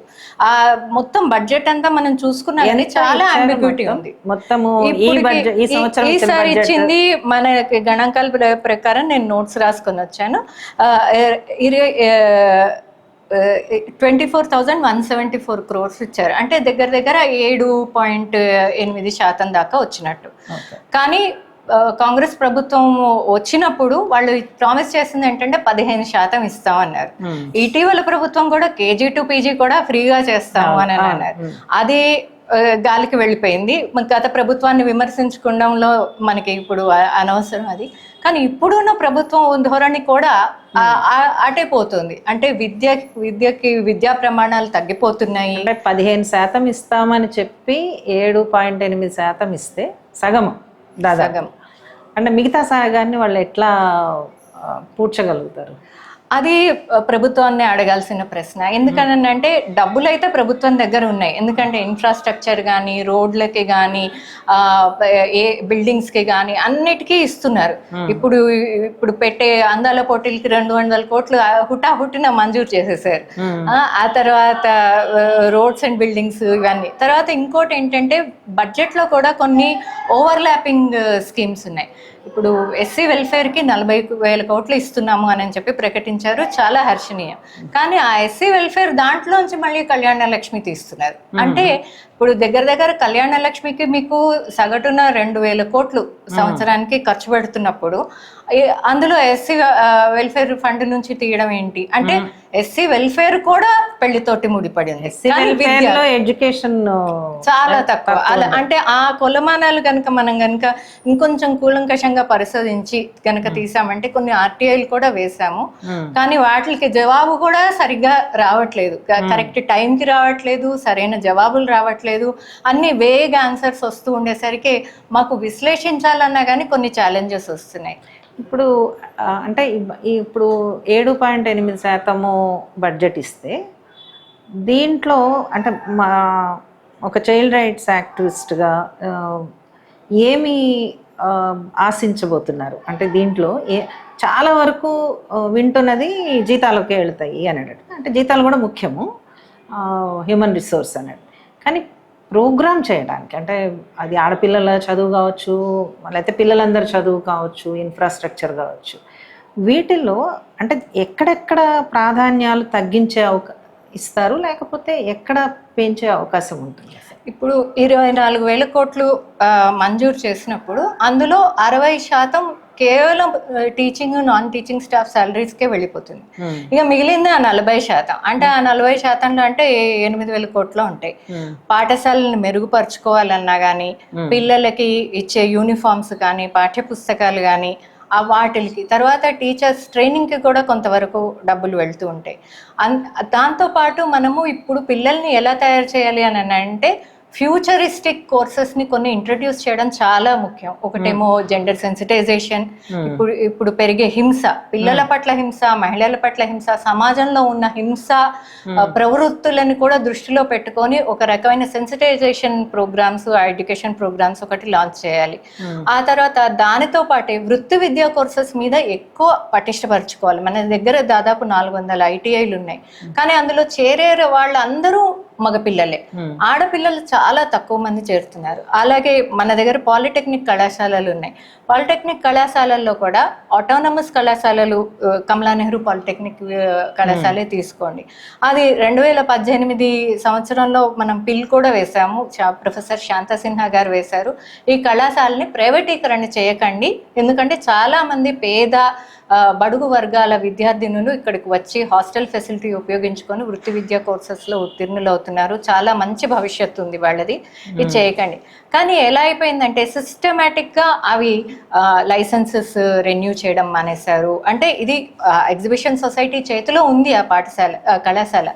ఆ మొత్తం బడ్జెట్ అంతా మనం చూసుకున్నా కానీ చాలా అంబిగ్యూటీ ఉంది. ఈసారి ఇచ్చింది మన గణాంకాల ప్రకారం నేను నోట్స్ రాసుకొని వచ్చాను, 24,174 crores ఇచ్చారు. అంటే దగ్గర దగ్గర 7.8% దాకా వచ్చినట్టు. కానీ కాంగ్రెస్ ప్రభుత్వం వచ్చినప్పుడు వాళ్ళు ప్రామిస్ చేసింది ఏంటంటే 15% ఇస్తామన్నారు. ఇటీవల ప్రభుత్వం కూడా KG to PG కూడా ఫ్రీగా చేస్తాము అని అన్నారు. అది గాలికి వెళ్ళిపోయింది. గత ప్రభుత్వాన్ని విమర్శించుకోవడంలో మనకి ఇప్పుడు అనవసరం అది. కానీ ఇప్పుడున్న ప్రభుత్వం ధోరణి కూడా అటే పోతుంది. అంటే విద్యకి విద్యా ప్రమాణాలు తగ్గిపోతున్నాయి. 15% ఇస్తామని చెప్పి 7.8% ఇస్తే సగము దాదాపు, అంటే మిగతా సగాన్ని వాళ్ళు ఎట్లా పూడ్చగలుగుతారు? అది ప్రభుత్వాన్ని అడగాల్సిన ప్రశ్న. ఎందుకనంటే డబ్బులు అయితే ప్రభుత్వం దగ్గర ఉన్నాయి, ఎందుకంటే ఇన్ఫ్రాస్ట్రక్చర్ కానీ రోడ్లకి కానీ ఏ బిల్డింగ్స్కి కానీ అన్నిటికీ ఇస్తున్నారు. ఇప్పుడు పెట్టే అందాల పోటీలకి 200 కోట్లు హుటాహుటిన మంజూరు చేసేసారు. ఆ తర్వాత రోడ్స్ అండ్ బిల్డింగ్స్ ఇవన్నీ. తర్వాత ఇంకోటి ఏంటంటే బడ్జెట్లో కూడా కొన్ని ఓవర్లాపింగ్ స్కీమ్స్ ఉన్నాయి. ఇప్పుడు ఎస్సీ వెల్ఫేర్కి 40,000 కోట్లు ఇస్తున్నాము అని చెప్పి ప్రకటించారు, చాలా హర్షణీయం. కానీ ఆ ఎస్సీ వెల్ఫేర్ దాంట్లోంచి మళ్ళీ కళ్యాణ లక్ష్మి తీస్తున్నారు. అంటే ఇప్పుడు దగ్గర దగ్గర కళ్యాణ లక్ష్మికి మీకు సగటున 2,000 కోట్లు సంవత్సరానికి ఖర్చు పెడుతున్నప్పుడు అందులో ఎస్సీ వెల్ఫేర్ ఫండ్ నుంచి తీయడం ఏంటి? అంటే ఎస్సీ వెల్ఫేర్ కూడా పెళ్లితోటి ముడిపడింది. ఎడ్యుకేషన్ చాలా తక్కువ. అంటే ఆ కొలమానాలు కనుక మనం కనుక ఇంకొంచెం కూలంకషంగా పరిశోధించి కనుక తీసామంటే కొన్ని RTIలు కూడా వేసాము, కానీ వాటికి జవాబు కూడా సరిగ్గా రావట్లేదు, కరెక్ట్ టైంకి రావట్లేదు, సరైన జవాబులు రావట్లేదు, అన్ని వేగ్ ఆన్సర్స్ వస్తూ ఉండేసరికి మాకు విశ్లేషించాలన్నా కానీ కొన్ని ఛాలెంజెస్ వస్తున్నాయి. ఇప్పుడు అంటే ఇప్పుడు 7.8% బడ్జెట్ ఇస్తే దీంట్లో అంటే మా ఒక చైల్డ్ రైట్స్ యాక్టివిస్ట్గా ఏమి ఆశించబోతున్నారు? అంటే దీంట్లో చాలా వరకు వింటున్నది జీతాలకే వెళ్తాయి అన్నట్టు. అంటే జీతాలు కూడా ముఖ్యము, హ్యూమన్ రిసోర్స్ అన్నట్టు. కానీ ప్రోగ్రామ్ చేయడానికి, అంటే అది ఆడపిల్లల చదువు కావచ్చు, లేకపోతే పిల్లలందరి చదువు కావచ్చు, ఇన్ఫ్రాస్ట్రక్చర్ కావచ్చు, వీటిల్లో అంటే ఎక్కడెక్కడ ప్రాధాన్యాలు తగ్గించే ఇస్తారు, లేకపోతే ఎక్కడ పెంచే అవకాశం ఉంటుంది? ఇప్పుడు 24,000 కోట్లు మంజూరు చేసినప్పుడు అందులో 60% కేవలం టీచింగ్ నాన్ టీచింగ్ స్టాఫ్ సాలరీస్కే వెళ్ళిపోతుంది. ఇక మిగిలింది ఆ 40%. అంటే ఆ 40%లో అంటే 8,000 కోట్లు ఉంటాయి. పాఠశాలను మెరుగుపరుచుకోవాలన్నా కానీ, పిల్లలకి ఇచ్చే యూనిఫామ్స్ కానీ, పాఠ్య పుస్తకాలు కానీ, వాటికి తర్వాత టీచర్స్ ట్రైనింగ్కి కూడా కొంతవరకు డబ్బులు వెళ్తూ ఉంటాయి. దాంతోపాటు మనము ఇప్పుడు పిల్లల్ని ఎలా తయారు చేయాలి అని అంటే ఫ్యూచరిస్టిక్ కోర్సెస్ని కొన్ని ఇంట్రడ్యూస్ చేయడం చాలా ముఖ్యం. ఒకటేమో జెండర్ సెన్సిటైజేషన్, ఇప్పుడు పెరిగే హింస, పిల్లల పట్ల హింస, మహిళల పట్ల హింస, సమాజంలో ఉన్న హింస ప్రవృత్తులను కూడా దృష్టిలో పెట్టుకొని ఒక రకమైన సెన్సిటైజేషన్ ప్రోగ్రామ్స్, ఎడ్యుకేషన్ ప్రోగ్రామ్స్ ఒకటి లాంచ్ చేయాలి. ఆ తర్వాత దానితో పాటే వృత్తి విద్యా కోర్సెస్ మీద ఎక్కువ పటిష్టపరచుకోవాలి. మన దగ్గర దాదాపు 400 ITIలు ఉన్నాయి, కానీ అందులో చేరే వాళ్ళందరూ మగపిల్లలే, ఆడపిల్లలు చాలా తక్కువ మంది చేరుతున్నారు. అలాగే మన దగ్గర పాలిటెక్నిక్ కళాశాలలు ఉన్నాయి. పాలిటెక్నిక్ కళాశాలల్లో కూడా ఆటోనమస్ కళాశాలలు, కమలా నెహ్రూ పాలిటెక్నిక్ కళాశాలే తీసుకోండి, అది 2018 సంవత్సరంలో మనం పిల్ కూడా వేసాము, ప్రొఫెసర్ శాంతా సిన్హా గారు వేశారు. ఈ కళాశాలని ప్రైవేటీకరణ చేయకండి, ఎందుకంటే చాలా మంది పేద బడుగు వర్గాల విద్యార్థినులు ఇక్కడికి వచ్చి హాస్టల్ ఫెసిలిటీ ఉపయోగించుకొని వృత్తి విద్యా కోర్సెస్లో ఉత్తీర్ణులు అవుతున్నారు. చాలా మంచి భవిష్యత్తు ఉంది వాళ్ళది. ఇది చేయకండి. కానీ ఎలా అయిపోయిందంటే సిస్టమేటిక్గా అవి లైసెన్సెస్ రెన్యూ చేయడం మానేశారు. అంటే ఇది ఎగ్జిబిషన్ సొసైటీ చేతిలో ఉంది ఆ పాఠశాల కళాశాల.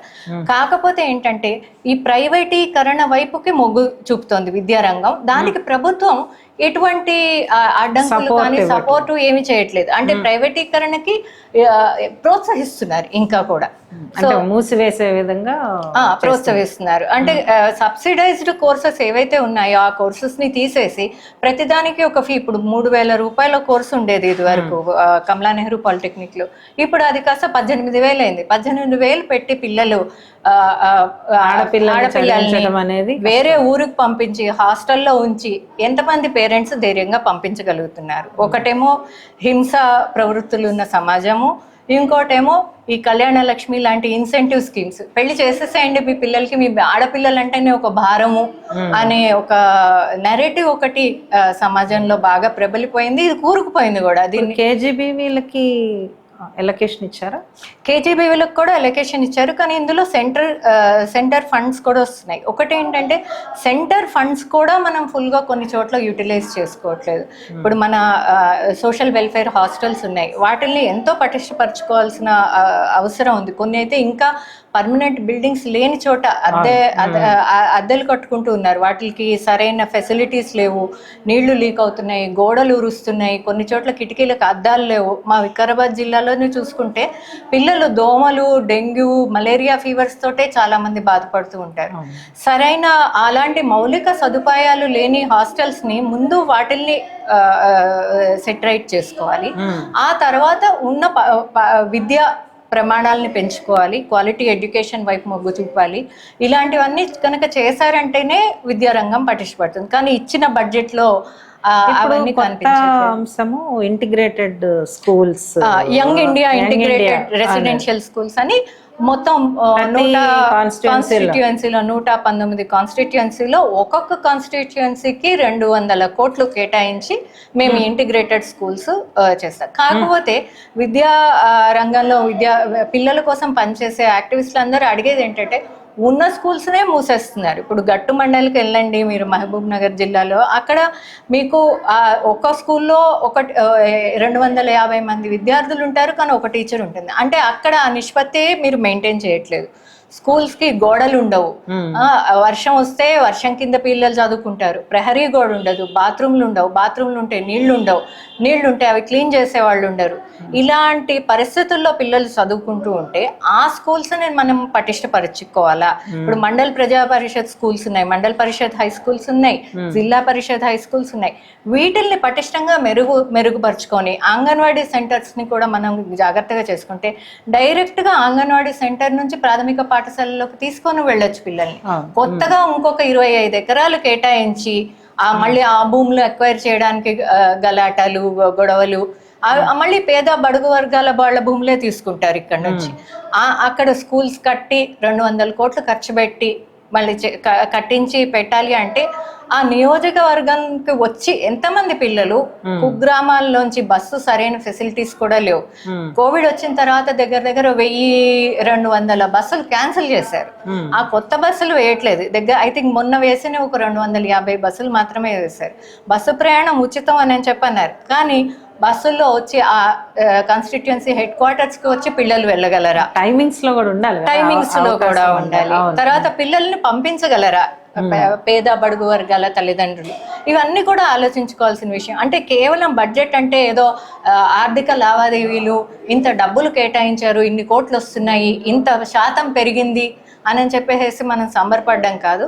కాకపోతే ఏంటంటే ఈ ప్రైవేటీకరణ వైపుకి మొగ్గు చూపుతోంది విద్యారంగం. దానికి ప్రభుత్వం ఎటువంటి అడ్డంకులు కానీ సపోర్టు ఏమి చేయట్లేదు. అంటే ప్రైవేటీకరణకి ప్రోత్సహిస్తున్నారు ఇంకా కూడా, మూసివేసే విధంగా ప్రోత్సహిస్తున్నారు. అంటే సబ్సిడైజ్డ్ కోర్సెస్ ఏవైతే ఉన్నాయో ఆ కోర్సెస్ ని తీసేసి ప్రతిదానికి ఒక ఫీ, ఇప్పుడు 3,000 రూపాయల కోర్సు ఉండేది ఇది వరకు కమలా నెహ్రూ పాలిటెక్నిక్ లో, ఇప్పుడు అది కాస్త 18,000 అయింది. 18,000 పెట్టి పిల్లలు ఆడపిల్లల్ని వేరే ఊరికి పంపించి హాస్టల్లో ఉంచి ఎంతమంది పేరెంట్స్ ధైర్యంగా పంపించగలుగుతున్నారు? ఒకటేమో హింస ప్రవృత్తులు ఉన్న సమాజము, ఇంకోటేమో ఈ కళ్యాణ లక్ష్మి లాంటి ఇన్సెంటివ్ స్కీమ్స్. పెళ్లి చేసేసేయండి మీ పిల్లలకి, మీ ఆడపిల్లలు అంటేనే ఒక భారము అనే ఒక నెరేటివ్ ఒకటి సమాజంలో బాగా ప్రబలిపోయింది. ఇది కూరుకుపోయింది కూడా. దీన్ని కేజీబీవీలకి ఎలకేషన్ ఇచ్చారా? కేజీబీవీలకు కూడా ఎలకేషన్ ఇచ్చారు. కానీ ఇందులో సెంటర్ ఫండ్స్ కూడా వస్తున్నాయి. ఒకటి ఏంటంటే సెంటర్ ఫండ్స్ కూడా మనం ఫుల్గా కొన్ని చోట్ల యూటిలైజ్ చేసుకోవట్లేదు. ఇప్పుడు మన సోషల్ వెల్ఫేర్ హాస్టల్స్ ఉన్నాయి, వాటిల్ని ఎంతో పటిష్టపరచుకోవాల్సిన అవసరం ఉంది. కొన్ని అయితే ఇంకా పర్మనెంట్ బిల్డింగ్స్ లేని చోట అద్దెలు కట్టుకుంటూ ఉన్నారు. వాటికి సరైన ఫెసిలిటీస్ లేవు, నీళ్లు లీక్ అవుతున్నాయి, గోడలు ఉరుస్తున్నాయి, కొన్ని చోట్ల కిటికీలకు అద్దాలు లేవు. మా వికారాబాద్ జిల్లాలోనే చూసుకుంటే పిల్లలు దోమలు, డెంగ్యూ, మలేరియా ఫీవర్స్ తోటే చాలా మంది బాధపడుతూ ఉంటారు. సరైన అలాంటి మౌలిక సదుపాయాలు లేని హాస్టల్స్ ని ముందు వాటిల్ని సెటరైట్ చేసుకోవాలి. ఆ తర్వాత ఉన్న విద్యా ప్రమాణాలని పెంచుకోవాలి, క్వాలిటీ ఎడ్యుకేషన్ వైపు మొగ్గు చూపాలి. ఇలాంటివన్నీ కనుక చేశారంటేనే విద్యారంగం పటిష్టపడుతుంది. కానీ ఇచ్చిన బడ్జెట్లో అవన్నీ అంశము integrated schools, young India integrated residential schools అని మొత్తం కాన్స్టిట్యుయెన్సీలో 119 కాన్స్టిట్యుయెన్సీలో ఒక్కొక్క కాన్స్టిట్యుయెన్సీకి 200 కోట్లు కేటాయించి మేము ఇంటిగ్రేటెడ్ స్కూల్స్ చేస్తాం. కాకపోతే విద్యా రంగంలో పిల్లల కోసం పనిచేసే యాక్టివిస్టులు అందరూ అడిగేది ఏంటంటే ఉన్న స్కూల్స్నే మూసేస్తున్నారు. ఇప్పుడు గట్టు మండలికి వెళ్ళండి మీరు మహబూబ్ నగర్ జిల్లాలో, అక్కడ మీకు ఒక స్కూల్లో 250 మంది విద్యార్థులు ఉంటారు, కానీ ఒక టీచర్ ఉంటుంది. అంటే అక్కడ ఆ నిష్పత్తి మీరు మెయింటైన్ చేయట్లేదు. స్కూల్స్ కి గోడలు ఉండవు, వర్షం వస్తే వర్షం కింద పిల్లలు చదువుకుంటారు, ప్రహరీ గోడ ఉండదు, బాత్రూమ్లు ఉండవు, బాత్రూమ్లు ఉంటే నీళ్లు ఉండవు, నీళ్లు ఉంటే అవి క్లీన్ చేసే వాళ్ళు ఉండరు. ఇలాంటి పరిస్థితుల్లో పిల్లలు చదువుకుంటూ ఉంటే ఆ స్కూల్స్ మనం పటిష్టపరచుకోవాలా? ఇప్పుడు మండల్ ప్రజా పరిషత్ స్కూల్స్ ఉన్నాయి, మండల్ పరిషత్ హై స్కూల్స్ ఉన్నాయి, జిల్లా పరిషత్ హై స్కూల్స్ ఉన్నాయి. వీటిల్ని పటిష్టంగా మెరుగుపరుచుకొని అంగన్వాడీ సెంటర్స్ ని కూడా మనం జాగ్రత్తగా చేసుకుంటే డైరెక్ట్ గా అంగన్వాడీ సెంటర్ నుంచి ప్రాథమిక పాఠశాలలోకి తీసుకొని వెళ్ళొచ్చు పిల్లల్ని. కొత్తగా ఇంకొక 25 ఎకరాలు కేటాయించి మళ్ళీ ఆ భూములు ఎక్వైర్ చేయడానికి గలాటాలు, గొడవలు, మళ్ళీ పేద బడుగు వర్గాల వాళ్ళ భూములే తీసుకుంటారు ఇక్కడ నుంచి. అక్కడ స్కూల్స్ కట్టి 200 కోట్లు ఖర్చు పెట్టి మళ్ళీ కట్టించి పెట్టాలి అంటే ఆ నియోజకవర్గానికి వచ్చి ఎంతమంది పిల్లలు, కుగ్రామాల్లోంచి బస్సు సరైన ఫెసిలిటీస్ కూడా లేవు. కోవిడ్ వచ్చిన తర్వాత దగ్గర 1,200 బస్సులు క్యాన్సిల్ చేశారు. ఆ కొత్త బస్సులు వేయట్లేదు. ఐ థింక్ మొన్న వేసిన ఒక 250 బస్సులు మాత్రమే వేశారు. బస్సు ప్రయాణం ఉచితం అని చెప్పన్నారు, కానీ బస్సుల్లో వచ్చి ఆ కాన్స్టిట్యుయెన్సీ హెడ్ క్వార్టర్స్ కి వచ్చి పిల్లలు వెళ్ళగలరా? టైమింగ్స్ లో కూడా ఉండాలి, టైమింగ్స్ లో కూడా ఉండాలి. తర్వాత పిల్లల్ని పంపించగలరా పేద బడుగు వర్గాల తల్లిదండ్రులు? ఇవన్నీ కూడా ఆలోచించుకోవాల్సిన విషయం. అంటే కేవలం బడ్జెట్ అంటే ఏదో ఆర్థిక లావాదేవీలు, ఇంత డబ్బులు కేటాయించారు, ఇన్ని కోట్లు వస్తున్నాయి, ఇంత శాతం పెరిగింది అని చెప్పేసి మనం సంబరపడ్డం కాదు.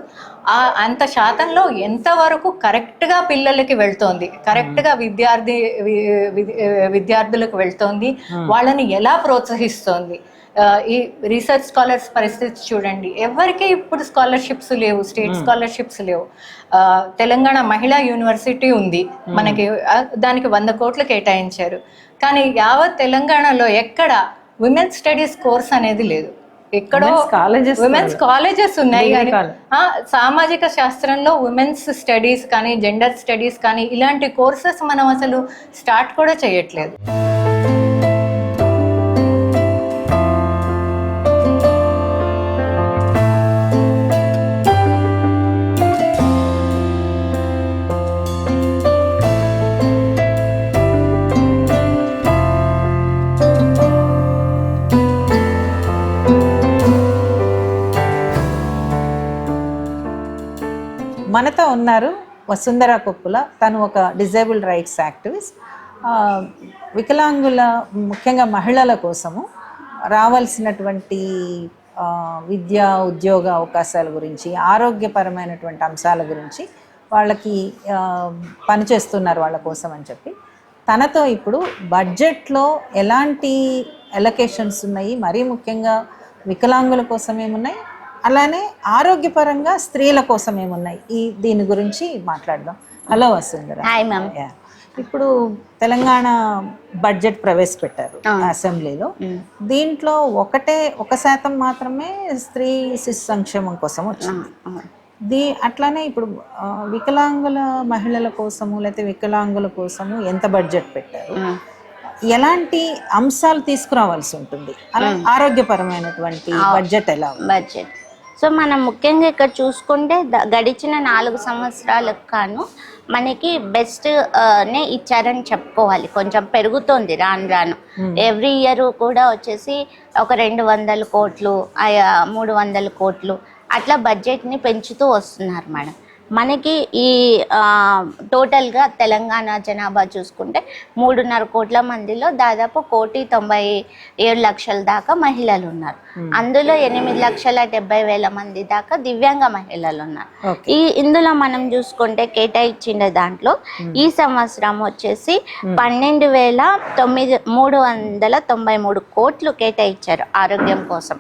అంత శాతంలో ఎంతవరకు కరెక్ట్గా పిల్లలకి వెళ్తోంది, కరెక్ట్గా విద్యార్థులకు వెళ్తోంది, వాళ్ళని ఎలా ప్రోత్సహిస్తోంది. ఈ రీసెర్చ్ స్కాలర్స్ పరిస్థితి చూడండి, ఎవరికి ఇప్పుడు స్కాలర్షిప్స్ లేవు, స్టేట్ స్కాలర్షిప్స్ లేవు. తెలంగాణ మహిళా యూనివర్సిటీ ఉంది మనకి, దానికి 100 కోట్లు కేటాయించారు, కానీ యావత్ తెలంగాణలో ఎక్కడ విమెన్స్ స్టడీస్ కోర్స్ అనేది లేదు. ఎక్కడో విమెన్స్ కాలేజెస్ ఉన్నాయి, కానీ సామాజిక శాస్త్రంలో విమెన్స్ స్టడీస్ కానీ, జెండర్ స్టడీస్ కానీ ఇలాంటి కోర్సెస్ మనం అసలు స్టార్ట్ కూడా చేయట్లేదు. మనతో ఉన్నారు వసుంధర కొప్పుల. తను ఒక డిజేబుల్డ్ రైట్స్ యాక్టివిస్ట్. వికలాంగుల ముఖ్యంగా మహిళల కోసము రావాల్సినటువంటి విద్యా ఉద్యోగ అవకాశాల గురించి, ఆరోగ్యపరమైనటువంటి అంశాల గురించి వాళ్ళకి పనిచేస్తున్నారు వాళ్ళ కోసం అని చెప్పి, తనతో ఇప్పుడు బడ్జెట్లో ఎలాంటి ఎలొకేషన్స్ ఉన్నాయి, మరీ ముఖ్యంగా వికలాంగుల కోసం ఏమున్నాయి, అలానే ఆరోగ్యపరంగా స్త్రీల కోసం ఏమున్నాయి, దీని గురించి మాట్లాడదాం. హలో వసుంధర. Hi ma'am. ఇప్పుడు తెలంగాణ బడ్జెట్ ప్రవేశపెట్టారు అసెంబ్లీలో. దీంట్లో 1% మాత్రమే స్త్రీ శిశు సంక్షేమం కోసం వచ్చింది. అట్లానే ఇప్పుడు వికలాంగుల మహిళల కోసము లేకపోతే వికలాంగుల కోసము ఎంత బడ్జెట్ పెట్టారు, ఎలాంటి అంశాలు తీసుకురావాల్సి ఉంటుంది, అలా ఆరోగ్యపరమైనటువంటి బడ్జెట్ ఎలా బడ్జెట్ సో మనం ముఖ్యంగా ఇక్కడ చూసుకుంటే గడిచిన 4 సంవత్సరాలకు గాను మనకి బెస్ట్ నే ఇచ్చారని చెప్పుకోవాలి. కొంచెం పెరుగుతోంది రాను రాను. ఎవ్రీ ఇయర్ కూడా వచ్చేసి ఒక 200 కోట్లు 300 కోట్లు అట్లా బడ్జెట్ని పెంచుతూ వస్తున్నారు మేడం. మనకి ఈ టోటల్గా తెలంగాణ జనాభా చూసుకుంటే 3.5 కోట్ల మందిలో దాదాపు 1,97,00,000 దాకా మహిళలు ఉన్నారు. అందులో 8,70,000 మంది దాకా దివ్యాంగ మహిళలు ఉన్నారు. ఇందులో మనం చూసుకుంటే కేటాయించిన దాంట్లో ఈ సంవత్సరం వచ్చేసి 12,393 కోట్లు కేటాయించారు ఆరోగ్యం కోసం.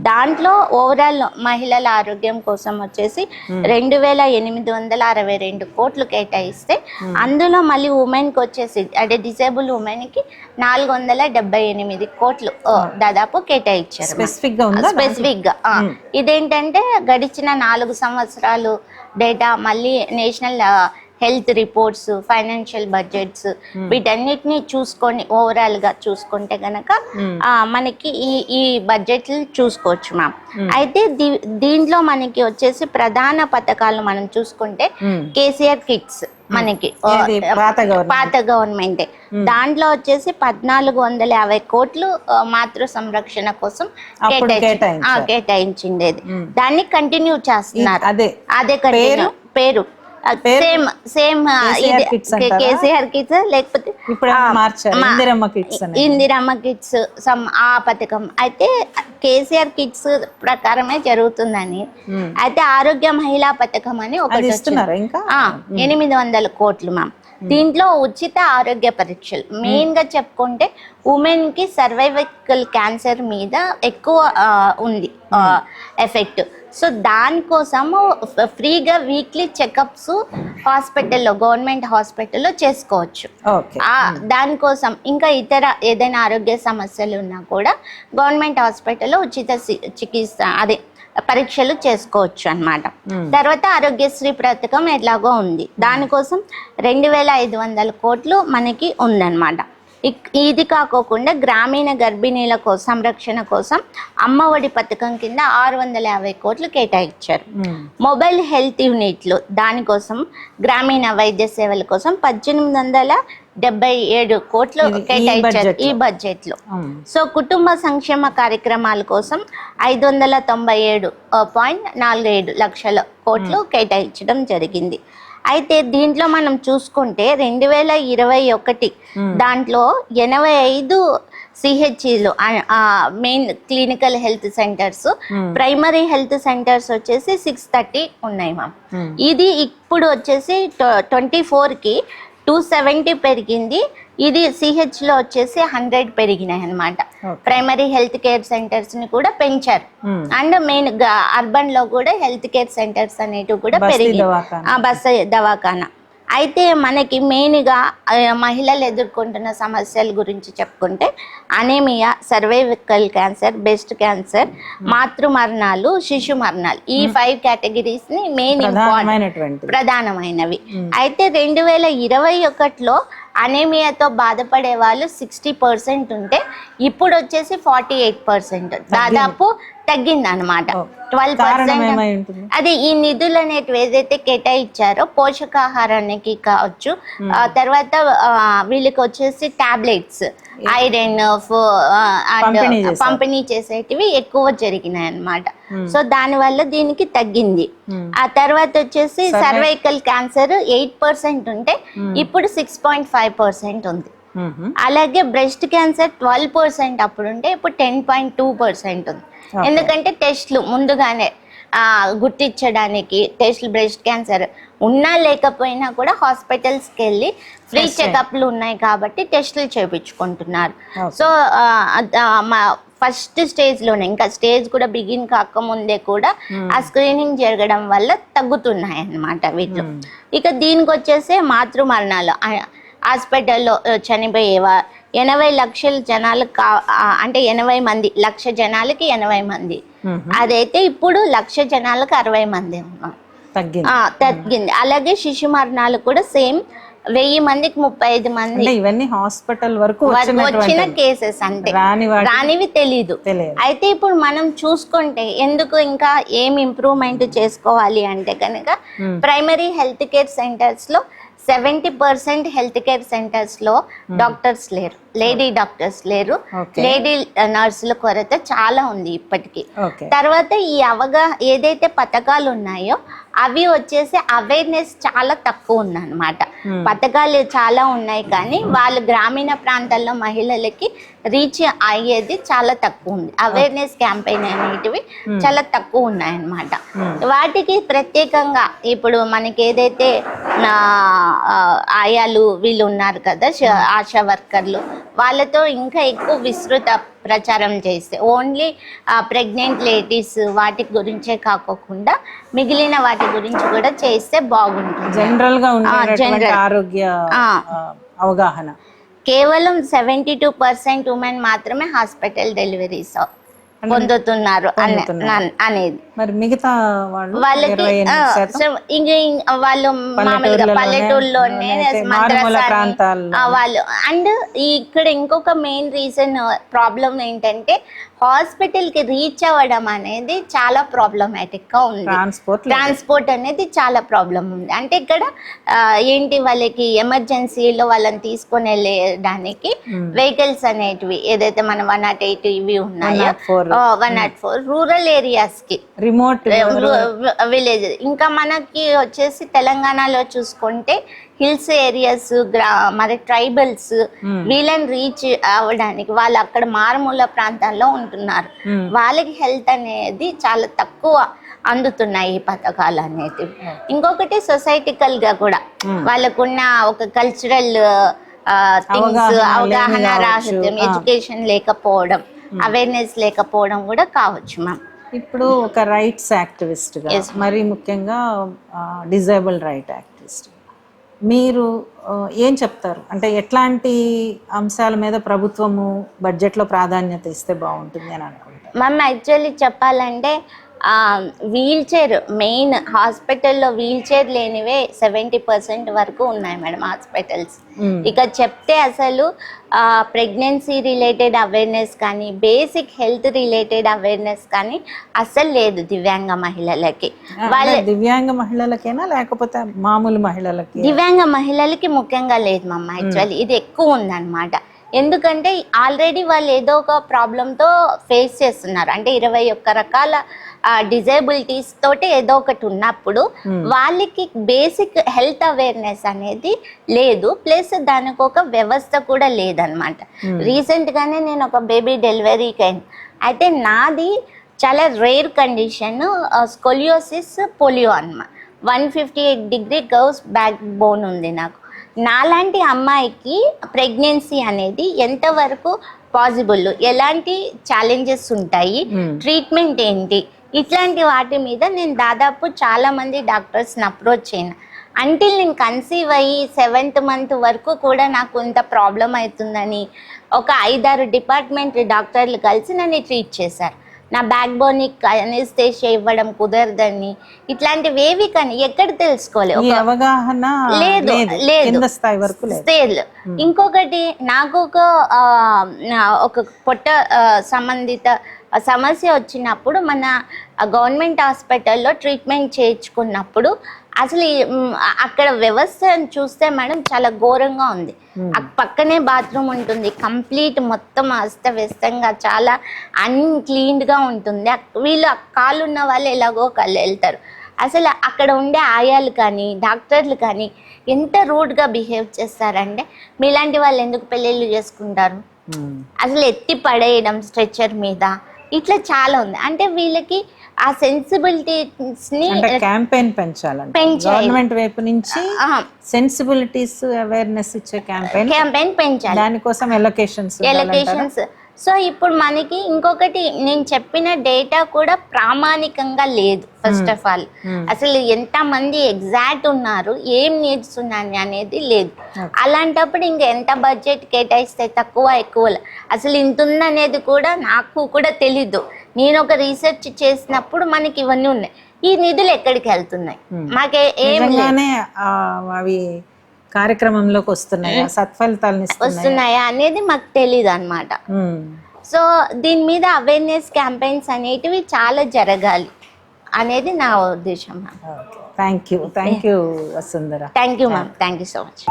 దాంట్లో ఓవరాల్ మహిళల ఆరోగ్యం కోసం వచ్చేసి 2,862 కోట్లు కేటాయిస్తే, అందులో మళ్ళీ ఉమెన్కి వచ్చేసి అంటే డిసేబుల్ ఉమెన్కి 478 కోట్లు దాదాపు కేటాయించారు స్పెసిఫిక్ గా. ఇదేంటంటే గడిచిన 4 సంవత్సరాలు డేటా, మళ్ళీ national health reports, financial budgets, వీటన్నిటిని చూసుకొని ఓవరాల్ గా చూసుకుంటే గనక మనకి ఈ బడ్జెట్లు చూసుకోవచ్చు మ్యామ్. అయితే దీంట్లో మనకి వచ్చేసి ప్రధాన పథకాలు మనం చూసుకుంటే కేసీఆర్ కిట్స్ మనకి పాత గవర్నమెంటే, దాంట్లో వచ్చేసి 1,450 కోట్లు మాతృ సంరక్షణ కోసం కేటాయించిండేది. దాన్ని కంటిన్యూ చేస్తున్నారు. అదే కంటిన్యూ పేరు సేమ్ కేసీఆర్ కిట్స్ లేకపోతే ఇందిరమ్మ కిట్స్ ఆ పథకం. అయితే కేసీఆర్ కిట్స్ ప్రకారమే జరుగుతుందని, అయితే ఆరోగ్య మహిళా పథకం అని ఒకటి 800 కోట్లు మ్యామ్. దీంట్లో ఉచిత ఆరోగ్య పరీక్షలు మెయిన్ గా చెప్పుకుంటే ఉమెన్ కి సర్వైకల్ క్యాన్సర్ మీద ఎక్కువ ఉంది ఎఫెక్ట్. సో దానికోసము ఫ్రీగా వీక్లీ చెకప్స్ హాస్పిటల్లో, గవర్నమెంట్ హాస్పిటల్లో చేసుకోవచ్చు. దానికోసం ఇంకా ఇతర ఏదైనా ఆరోగ్య సమస్యలు ఉన్నా కూడా గవర్నమెంట్ హాస్పిటల్లో ఉచిత చికిత్స అదే పరీక్షలు చేసుకోవచ్చు అన్నమాట. తర్వాత ఆరోగ్యశ్రీ పథకం ఎట్లాగో ఉంది, దానికోసం 2,500 కోట్లు మనకి ఉందన్నమాట. ఇది కాకోకుండా గ్రామీణ గర్భిణీల సంరక్షణ కోసం అమ్మఒడి పథకం కింద 650 కోట్లు కేటాయించారు. మొబైల్ హెల్త్ యూనిట్లు దానికోసం గ్రామీణ వైద్య సేవల కోసం 1,877 కోట్లు కేటాయించారు ఈ బడ్జెట్ లో. సో కుటుంబ సంక్షేమ కార్యక్రమాల కోసం 597.47 లక్షల కోట్లు కేటాయించడం జరిగింది. అయితే దీంట్లో మనం చూసుకుంటే 2021 దాంట్లో 85 సిహెచ్ఈలు main clinical health centres, primary health centres వచ్చేసి 630 ఉన్నాయి మ్యామ్. ఇది ఇప్పుడు వచ్చేసి 24కి 270 పెరిగింది. ఇది సిహెచ్లో వచ్చేసి 100 పెరిగినాయి అనమాట. ప్రైమరీ హెల్త్ కేర్ సెంటర్స్ ని కూడా పెంచారు. అండ్ మెయిన్ అర్బన్ లో కూడా హెల్త్ కేర్ సెంటర్స్ అనేటివి కూడా పెరిగింది, బస్ దవాఖానా. అయితే మనకి మెయిన్గా మహిళలు ఎదుర్కొంటున్న సమస్యల గురించి చెప్పుకుంటే anaemia, cervical cancer, breast cancer, మాతృ మరణాలు, శిశు మరణాలు, ఈ 5 కేటగిరీస్ని మెయిన్ ప్రధానమైనవి. అయితే 2021లో అనేమియాతో బాధపడే వాళ్ళు 60% ఉంటే ఇప్పుడు వచ్చేసి 48%, దాదాపు తగ్గింది అనమాట. కారణం 12%. ఏమై ఉంటుంది? అదే ఈ నిధులు అనేటివి ఏదైతే కేటాయించారో పోషకాహారానికి కావచ్చు, తర్వాత వీళ్ళకి వచ్చేసి టాబ్లెట్స్, ఐరన్ పంపిణీ చేసేటివి ఎక్కువ జరిగినాయి అన్నమాట. సో దాని వల్ల దీనికి తగ్గింది. ఆ తర్వాత వచ్చేసి సర్వైకల్ క్యాన్సర్ 8% ఉంటే ఇప్పుడు 6.5% ఉంది. అలాగే బ్రెస్ట్ క్యాన్సర్ 12% అప్పుడు ఉంటే ఇప్పుడు 10.2% ఉంది. ఎందుకంటే టెస్ట్లు ముందుగానే గుర్తించడానికి టెస్ట్లు, బ్రెస్ట్ క్యాన్సర్ ఉన్నా లేకపోయినా కూడా హాస్పిటల్స్కి వెళ్ళి ఫ్రీ చెకప్లు ఉన్నాయి కాబట్టి టెస్టులు చేయించుకుంటున్నారు. సో ఫస్ట్ స్టేజ్లోనే, ఇంకా స్టేజ్ కూడా బిగిన్ కాకముందే కూడా ఆ స్క్రీనింగ్ జరగడం వల్ల తగ్గుతున్నాయి అన్నమాట వీటిలో. ఇక దీనికి వచ్చేసి మాతృ మరణాలు, హాస్పిటల్లో చనిపోయేవా 80 లక్షల జనాలకు అంటే 80 మంది, 1,00,000 జనాలకి 80 మంది, అదైతే ఇప్పుడు 1,00,000 జనాలకు 60 మంది తగ్గింది. అలాగే శిశు మరణాలు కూడా సేమ్ 1000 మందికి 35 మంది. ఇవన్నీ హాస్పిటల్ వరకు వచ్చిన కేసెస్, అంటే రానివి తెలీదు. అయితే ఇప్పుడు మనం చూసుకుంటే ఎందుకు ఇంకా ఏం ఇంప్రూవ్మెంట్ చేసుకోవాలి అంటే కనుక ప్రైమరీ హెల్త్ కేర్ సెంటర్స్ లో 70% హెల్త్ కేర్ సెంటర్స్ లో డాక్టర్స్ లేరు, లేడీ డాక్టర్స్ లేరు, లేడీ నర్సుల కొరత చాలా ఉంది ఇప్పటికీ. తర్వాత ఈ ఏదైతే పథకాలు ఉన్నాయో అవి వచ్చేసి అవేర్నెస్ చాలా తక్కువ ఉందన్నమాట. పథకాలు చాలా ఉన్నాయి కానీ వాళ్ళు గ్రామీణ ప్రాంతాల్లో మహిళలకి రీచ్ అయ్యేది చాలా తక్కువ ఉంది. అవేర్నెస్ క్యాంపెయిన్ అనేటివి చాలా తక్కువ ఉన్నాయన్నమాట. వాటికి ప్రత్యేకంగా ఇప్పుడు మనకి ఏదైతే ఆయాలు వీళ్ళు ఉన్నారు కదా, ఆశా వర్కర్లు, వాళ్ళతో ఇంకా ఎక్కువ విస్తృత ప్రచారం చేస్తే ఓన్లీ ప్రెగ్నెంట్ లేడీస్ వాటి గురించే కాకుండా మిగిలిన వాటి గురించి కూడా చేస్తే బాగుంటుంది. జనరల్ ఆరోగ్య అవగాహన. కేవలం 72% ఉమెన్ మాత్రమే హాస్పిటల్ డెలివరీస్ పొందుతున్నారు అనేది. మరి మిగతా వాళ్ళకి వాళ్ళు మామూలుగా పల్లెటూరులోనే వాళ్ళు. అండ్ ఇక్కడ ఇంకొక మెయిన్ రీజన్ ప్రాబ్లం ఏంటంటే హాస్పిటల్ కి రీచ్ అవ్వడం అనేది చాలా ప్రాబ్లమాటిక్ గా ఉంది. ట్రాన్స్పోర్ట్ అనేది చాలా ప్రాబ్లం ఉంది. అంటే ఇక్కడ ఏంటి, వాళ్ళకి ఎమర్జెన్సీలో వాళ్ళని తీసుకొని వెళ్ళడానికి వెహికల్స్ అనేటివి ఏదైతే మన 108 ఇవి ఉన్నాయో, 104 రూరల్ ఏరియాస్ కి, రిమోట్ విలేజ్. ఇంకా మనకి వచ్చేసి తెలంగాణలో చూసుకుంటే హిల్స్ ఏరియాస్, మరి ట్రైబల్స్, వీళ్ళని రీచ్ అవ్వడానికి వాళ్ళు అక్కడ మారుమూల ప్రాంతాల్లో ఉంటున్నారు. వాళ్ళకి హెల్త్ అనేది చాలా తక్కువ అందుతున్నాయి ఈ పథకాలు అనేవి. ఇంకొకటి సొసైటికల్ గా కూడా వాళ్ళకున్న ఒక కల్చరల్ థింగ్స్, అవగాహన రాహిత్యం, ఎడ్యుకేషన్ లేకపోవడం, అవేర్నెస్ లేకపోవడం కూడా కావచ్చు మ్యామ్. ఇప్పుడు ఒక రైట్స్ యాక్టివిస్ట్గా, మరి ముఖ్యంగా డిజేబుల్ రైట్ యాక్టివిస్ట్, మీరు ఏం చెప్తారు? అంటే ఎట్లాంటి అంశాల మీద ప్రభుత్వము బడ్జెట్లో ప్రాధాన్యత ఇస్తే బాగుంటుంది అని అనుకుంటారు? మ్యామ్ యాక్చువల్లీ చెప్పాలంటే వీల్ చైర్ మెయిన్, హాస్పిటల్లో వీల్ చైర్ లేనివే 70% వరకు ఉన్నాయి మేడం హాస్పిటల్స్. ఇక చెప్తే అసలు ప్రెగ్నెన్సీ రిలేటెడ్ అవేర్నెస్ కానీ, బేసిక్ హెల్త్ రిలేటెడ్ అవేర్నెస్ కానీ అసలు లేదు దివ్యాంగ మహిళలకి. దివ్యాంగ మహిళలకేనా లేకపోతే మామూలు మహిళలకి? దివ్యాంగ మహిళలకి ముఖ్యంగా లేదు మమ్మ. యాక్చువల్లీ ఇది ఎక్కువ ఉందన్నమాట. ఎందుకంటే ఆల్రెడీ వాళ్ళు ఏదో ఒక ప్రాబ్లంతో ఫేస్ చేస్తున్నారు. అంటే 21 రకాల డిజేబిలిటీస్ తోటి ఏదో ఒకటి ఉన్నప్పుడు వాళ్ళకి బేసిక్ హెల్త్ అవేర్నెస్ అనేది లేదు, ప్లస్ దానికి ఒక వ్యవస్థ కూడా లేదనమాట. రీసెంట్గానే నేను ఒక బేబీ డెలివరీకి అయింది. అయితే నాది చాలా రేర్ కండిషన్, స్కోలియోసిస్ పోలియో అన్నమాట. 158 డిగ్రీ కర్వ్స్ బ్యాక్ బోన్ ఉంది నాకు. నాలాంటి అమ్మాయికి ప్రెగ్నెన్సీ అనేది ఎంతవరకు పాసిబుల్, ఎలాంటి ఛాలెంజెస్ ఉంటాయి, ట్రీట్మెంట్ ఏంటి, ఇట్లాంటి వాటి మీద నేను దాదాపు చాలామంది డాక్టర్స్ని అప్రోచ్ చేయను. అంటిల్ నేను కన్సీవ్ అయ్యి 7th మంత్ వరకు కూడా నాకు ఇంత ప్రాబ్లం అవుతుందని ఒక 5-6 డిపార్ట్మెంట్ డాక్టర్లు కలిసి నన్ను ట్రీట్ చేశారు. నా బ్యాక్ బోన్ని అనెస్థీషియా ఇవ్వడం కుదరదని, ఇట్లాంటివి ఏవి కానీ ఎక్కడ తెలుసుకోలేదు, లేదు. ఇంకొకటి నాకు ఒక పొట్ట సంబంధిత సమస్య వచ్చినప్పుడు మన గవర్నమెంట్ హాస్పిటల్లో ట్రీట్మెంట్ చేయించుకున్నప్పుడు అసలు అక్కడ వ్యవస్థను చూస్తే మేడం చాలా ఘోరంగా ఉంది. పక్కనే బాత్రూమ్ ఉంటుంది, కంప్లీట్ మొత్తం అస్తవ్యస్తంగా చాలా అన్క్లీన్గా ఉంటుంది. వీళ్ళు కాళ్ళు ఉన్న వాళ్ళు ఎలాగో కాళ్ళు వెళ్తారు. అసలు అక్కడ ఉండే ఆయాలు కానీ డాక్టర్లు కానీ ఎంత రూడ్గా బిహేవ్ చేస్తారంటే మీలాంటి వాళ్ళు ఎందుకు పెళ్ళిళ్ళు చేసుకుంటారు, అసలు ఎత్తి పడేయడం స్ట్రెచ్చర్ మీద, ఇట్లా చాలా ఉంది. అంటే వీళ్ళకి ఆ సెన్సిబిలిటీస్ ని క్యాంపెయిన్ పెంచాలంటే గవర్నమెంట్ వైపు నుంచి సెన్సిబిలిటీస్ అవేర్నెస్ ఇచ్చే క్యాంపెయిన్ పెంచాలి. దానికోసం ఎలొకేషన్స్. సో ఇప్పుడు మనకి ఇంకొకటి, నేను చెప్పిన డేటా కూడా ప్రామాణికంగా లేదు. ఫస్ట్ ఆఫ్ ఆల్ అసలు ఎంత మంది ఎగ్జాక్ట్ ఉన్నారు, ఏం నీడ్స్ ఉన్నాయి అనేది లేదు. అలాంటప్పుడు ఇంకా ఎంత బడ్జెట్ కేటాయిస్తే తక్కువ ఎక్కువ అసలు ఇంత ఉందనేది కూడా నాకు కూడా తెలీదు. నేను ఒక రీసెర్చ్ చేసినప్పుడు మనకి ఇవన్నీ ఉన్నాయి. ఈ నిధులు ఎక్కడికి వెళ్తున్నాయి, మాకే అవి కార్యక్రమంలోకి వస్తున్నాయా, సత్ఫలితాలను వస్తున్నాయా అనేది మాకు తెలీదు అన్నమాట. సో దీని మీద అవేర్నెస్ క్యాంపెయిన్స్ అనేటివి చాలా జరగాలి అనేది నా ఉద్దేశం. Thank you Vasundhara. Thank you ma'am, thank you so much.